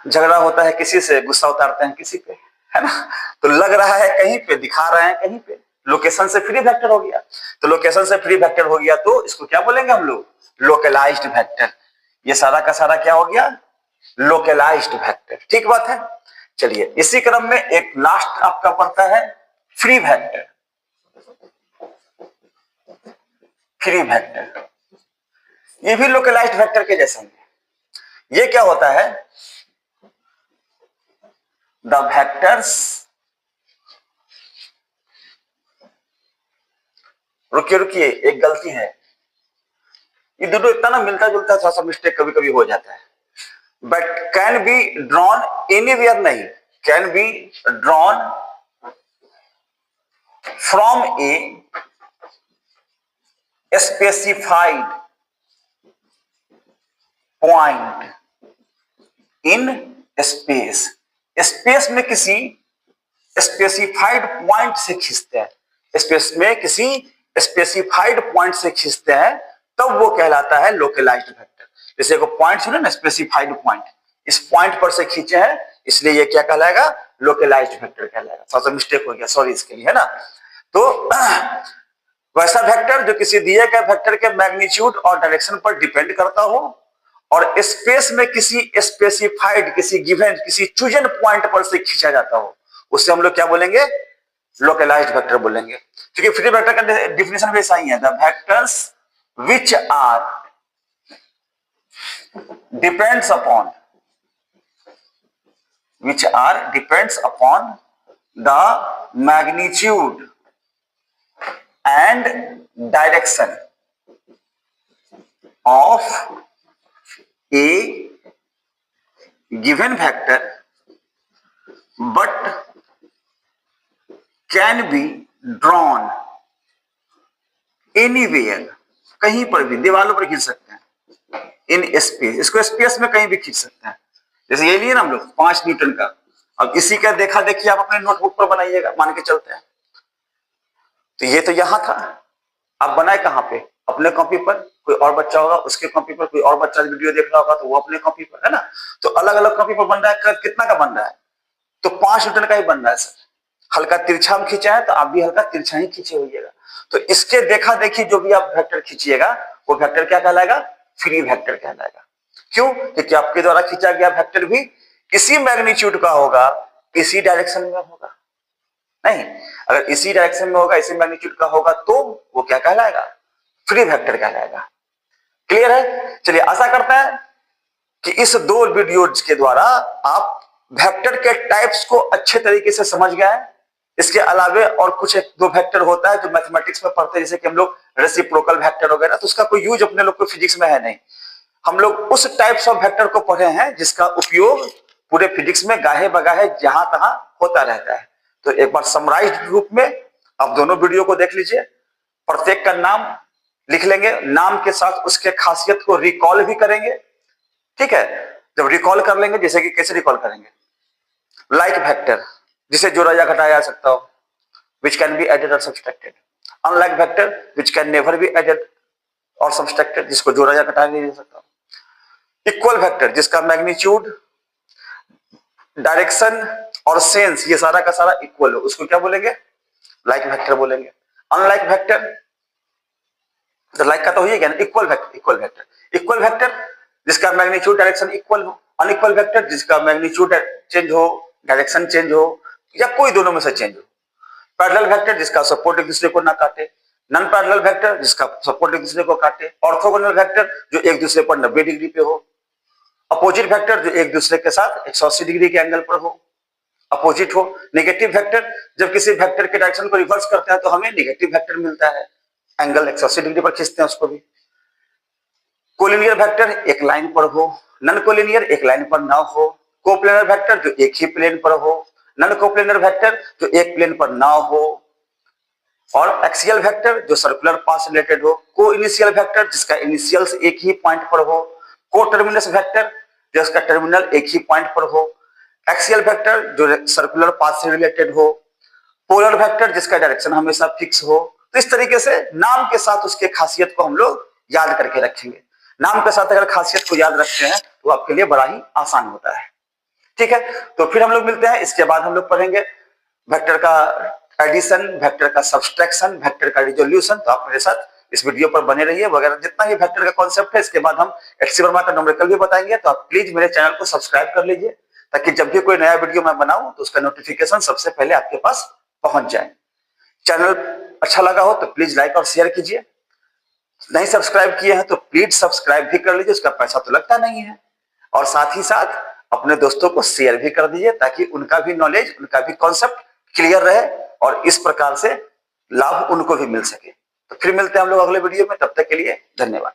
Speaker 1: झगड़ा होता है किसी से, गुस्सा उतारते हैं किसी पे, है ना। तो लग रहा है कहीं पे, दिखा रहे हैं कहीं पे, लोकेशन से फ्री वेक्टर हो गया। तो लोकेशन से फ्री वेक्टर हो गया तो इसको क्या बोलेंगे हम लोग? Localised vector. ये सारा का सारा क्या हो गया? लोकलाइज्ड वेक्टर, ठीक बात है। चलिए इसी क्रम में एक लास्ट आपका पड़ता है फ्री वेक्टर। फ्री वेक्टर ये भी लोकलाइज्ड वेक्टर के जैसे हैं। ये क्या होता है? द वेक्टर्स, रुकिए रुकिए एक गलती है, ये दोनों इतना ना मिलता जुलता है, थोड़ा सा मिस्टेक कभी कभी हो जाता है। But can be drawn anywhere नहीं, can be drawn from a specified point in space. Space में किसी स्पेसिफाइड पॉइंट से खींचते हैं, स्पेस में किसी स्पेसिफाइड पॉइंट से खींचते हैं, तब वो कहलाता है लोकलाइज्ड वेक्टर। जैसे एक पॉइंट सुने ना, स्पेसिफाइड पॉइंट, इस पॉइंट पर से खींचे हैं इसलिए ये क्या कहलाएगा? लोकलाइज्ड वेक्टर कहलाएगा। थोड़ा सा मिस्टेक हो गया, सॉरी इसके लिए, है ना। तो वैसा वेक्टर जो किसी दिए गए वेक्टर के मैग्नीट्यूड और डायरेक्शन पर डिपेंड करता हो और स्पेस में किसी स्पेसिफाइड, किसी गिवन, किसी चूजन पॉइंट पर से खींचा जाता हो, उससे हम लोग क्या बोलेंगे? लोकलाइज्ड वेक्टर बोलेंगे। क्योंकि फ्री वेक्टर का डिफिनेशन भी ऐसा ही है, the vectors which are depends upon, which are depends upon the magnitude and direction of a given vector but can be drawn anywhere, कहीं पर भी, दीवारों पर खींच सकते हैं, इन स्पेस, इसको स्पेस में कहीं भी खींच सकते हैं। जैसे ये लिए ना हम लोग 5 न्यूटन का, अब इसी का देखा देखिए आप अपने नोटबुक पर बनाइएगा, मान के चलते हैं। तो ये तो यहां था, आप बनाए कहाँ पे? अपने कॉपी पर, कोई और बच्चा होगा उसके कॉपी पर, कोई और बच्चा वीडियो देख रहा होगा तो वो अपने कॉपी पर, है ना। तो अलग अलग कॉपी पर बन रहा है, कितना का बन रहा है? तो 5 न्यूटन का ही बन रहा है सर। हल्का तिरछा हम खींचा है तो आप भी हल्का तिरछा ही खींचे होइएगा। तो इसके देखा देखी जो भी आप वेक्टर खींचिएगा वो वेक्टर क्या कहलाएगा? फ्री वेक्टर कहलाएगा। क्यों? क्योंकि आपके द्वारा खींचा गया वेक्टर भी इसी मैग्नीट्यूड का होगा, इसी डायरेक्शन में होगा। नहीं, अगर इसी डायरेक्शन में होगा, इसी मैग्नीट्यूड का होगा तो वो क्या कहलाएगा? फ्री वेक्टर कहलाएगा। क्लियर है? चलिए, आशा करते हैं कि इस 2 वीडियोज के द्वारा आप वेक्टर के टाइप्स को अच्छे तरीके से समझ गए हैं। इसके अलावे और कुछ 1-2 वेक्टर होता है जो मैथमेटिक्स में पढ़ते हैं, जैसे कि हम लोग रेसिप्रोकल वेक्टर वगैरह, तो उसका कोई यूज अपने लोग को फिजिक्स में है नहीं। हम लोग उस टाइप्स ऑफ वेक्टर को पढ़े हैं जिसका उपयोग पूरे फिजिक्स में गाहे बगाहे जहां तहां होता रहता है। तो एक बार समराइज्ड रूप में आप दोनों वीडियो को देख लीजिए, प्रत्येक का नाम लिख लेंगे, नाम के साथ उसके खासियत को रिकॉल भी करेंगे। ठीक है, जब रिकॉल कर लेंगे, जैसे कि कैसे रिकॉल करेंगे? लाइक वेक्टर, जिसे जोड़ा या घटाया जा सकता हो, which can be added or subtracted. Unlike vector, which can never be added or subtracted, जिसको जोड़ा या घटाया नहीं जा सकता। इक्वल वेक्टर, जिसका मैग्नीट्यूड, डायरेक्शन और सेंस ये सारा का सारा इक्वल हो, उसको क्या बोलेंगे? लाइक वेक्टर बोलेंगे। अनलाइक वेक्टर, तो लाइक का तो हो ही गया ना, इक्वल वेक्टर। इक्वल वेक्टर जिसका मैग्नीट्यूड डायरेक्शन इक्वल हो। अनइक्वल वेक्टर जिसका मैग्नीट्यूड चेंज हो, डायरेक्शन चेंज हो, या कोई दोनों में से चेंज हो। पैरेलल वेक्टर जिसका सपोर्ट एक दूसरे को ना काटे। नॉन पैरेलल वेक्टर जिसका सपोर्ट एक दूसरे को काटे। ऑर्थोगोनल वेक्टर जो एक दूसरे पर 90 डिग्री पे हो। अपोजिट वेक्टर जो एक दूसरे के साथ 180 डिग्री के एंगल पर हो, अपोजिट हो। नेगेटिव वेक्टर जब किसी वेक्टर के डायरेक्शन को रिवर्स करते हैं तो हमें नेगेटिव वेक्टर मिलता है, एंगल 180 डिग्री पर खींचते हैं उसको भी। कोलिनियर वेक्टर एक लाइन पर हो, नॉन कोलिनियर एक लाइन पर ना हो। कोप्लेनर वेक्टर जो एक ही प्लेन पर हो, नॉन कोप्लेनर वेक्टर जो एक प्लेन पर ना हो। और एक्सियल वेक्टर जो सर्कुलर पाथ से रिलेटेड हो। को इनिशियल वेक्टर जिसका इनिशियल्स एक ही पॉइंट पर हो। को टर्मिनस वेक्टर जिसका टर्मिनल एक ही पॉइंट पर हो। एक्सियल वेक्टर जो सर्कुलर पाथ से रिलेटेड हो। पोलर वेक्टर जिसका डायरेक्शन हमेशा फिक्स हो। तो इस तरीके से नाम के साथ उसके खासियत को हम लोग याद करके रखेंगे। नाम के साथ अगर खासियत को याद रखते हैं तो आपके लिए बड़ा ही आसान होता है। ठीक है, तो फिर हम लोग मिलते हैं। इसके बाद हम लोग पढ़ेंगे वेक्टर का एडिशन, वेक्टर का सब्सट्रैक्शन, वेक्टर का रिजोल्यूशन। तो आप मेरे साथ इस वीडियो पर बने रहिए। वगैरह जितना ही वेक्टर का कॉन्सेप्ट है, इसके बाद हम एचसी वर्मा का न्यूमेरिकल भी बताएंगे। तो आप प्लीज मेरे चैनल को सब्सक्राइब कर लीजिए ताकि जब भी कोई नया वीडियो मैं बनाऊं तो उसका नोटिफिकेशन सबसे पहले आपके पास पहुंच जाए। चैनल अच्छा लगा हो तो प्लीज लाइक और शेयर कीजिए। नहीं सब्सक्राइब किए हैं तो प्लीज सब्सक्राइब भी कर लीजिए, उसका पैसा तो लगता नहीं है। और साथ ही साथ अपने दोस्तों को शेयर भी कर दीजिए ताकि उनका भी नॉलेज, उनका भी कॉन्सेप्ट क्लियर रहे और इस प्रकार से लाभ उनको भी मिल सके। तो फिर मिलते हैं हम लोग अगले वीडियो में, तब तक के लिए धन्यवाद।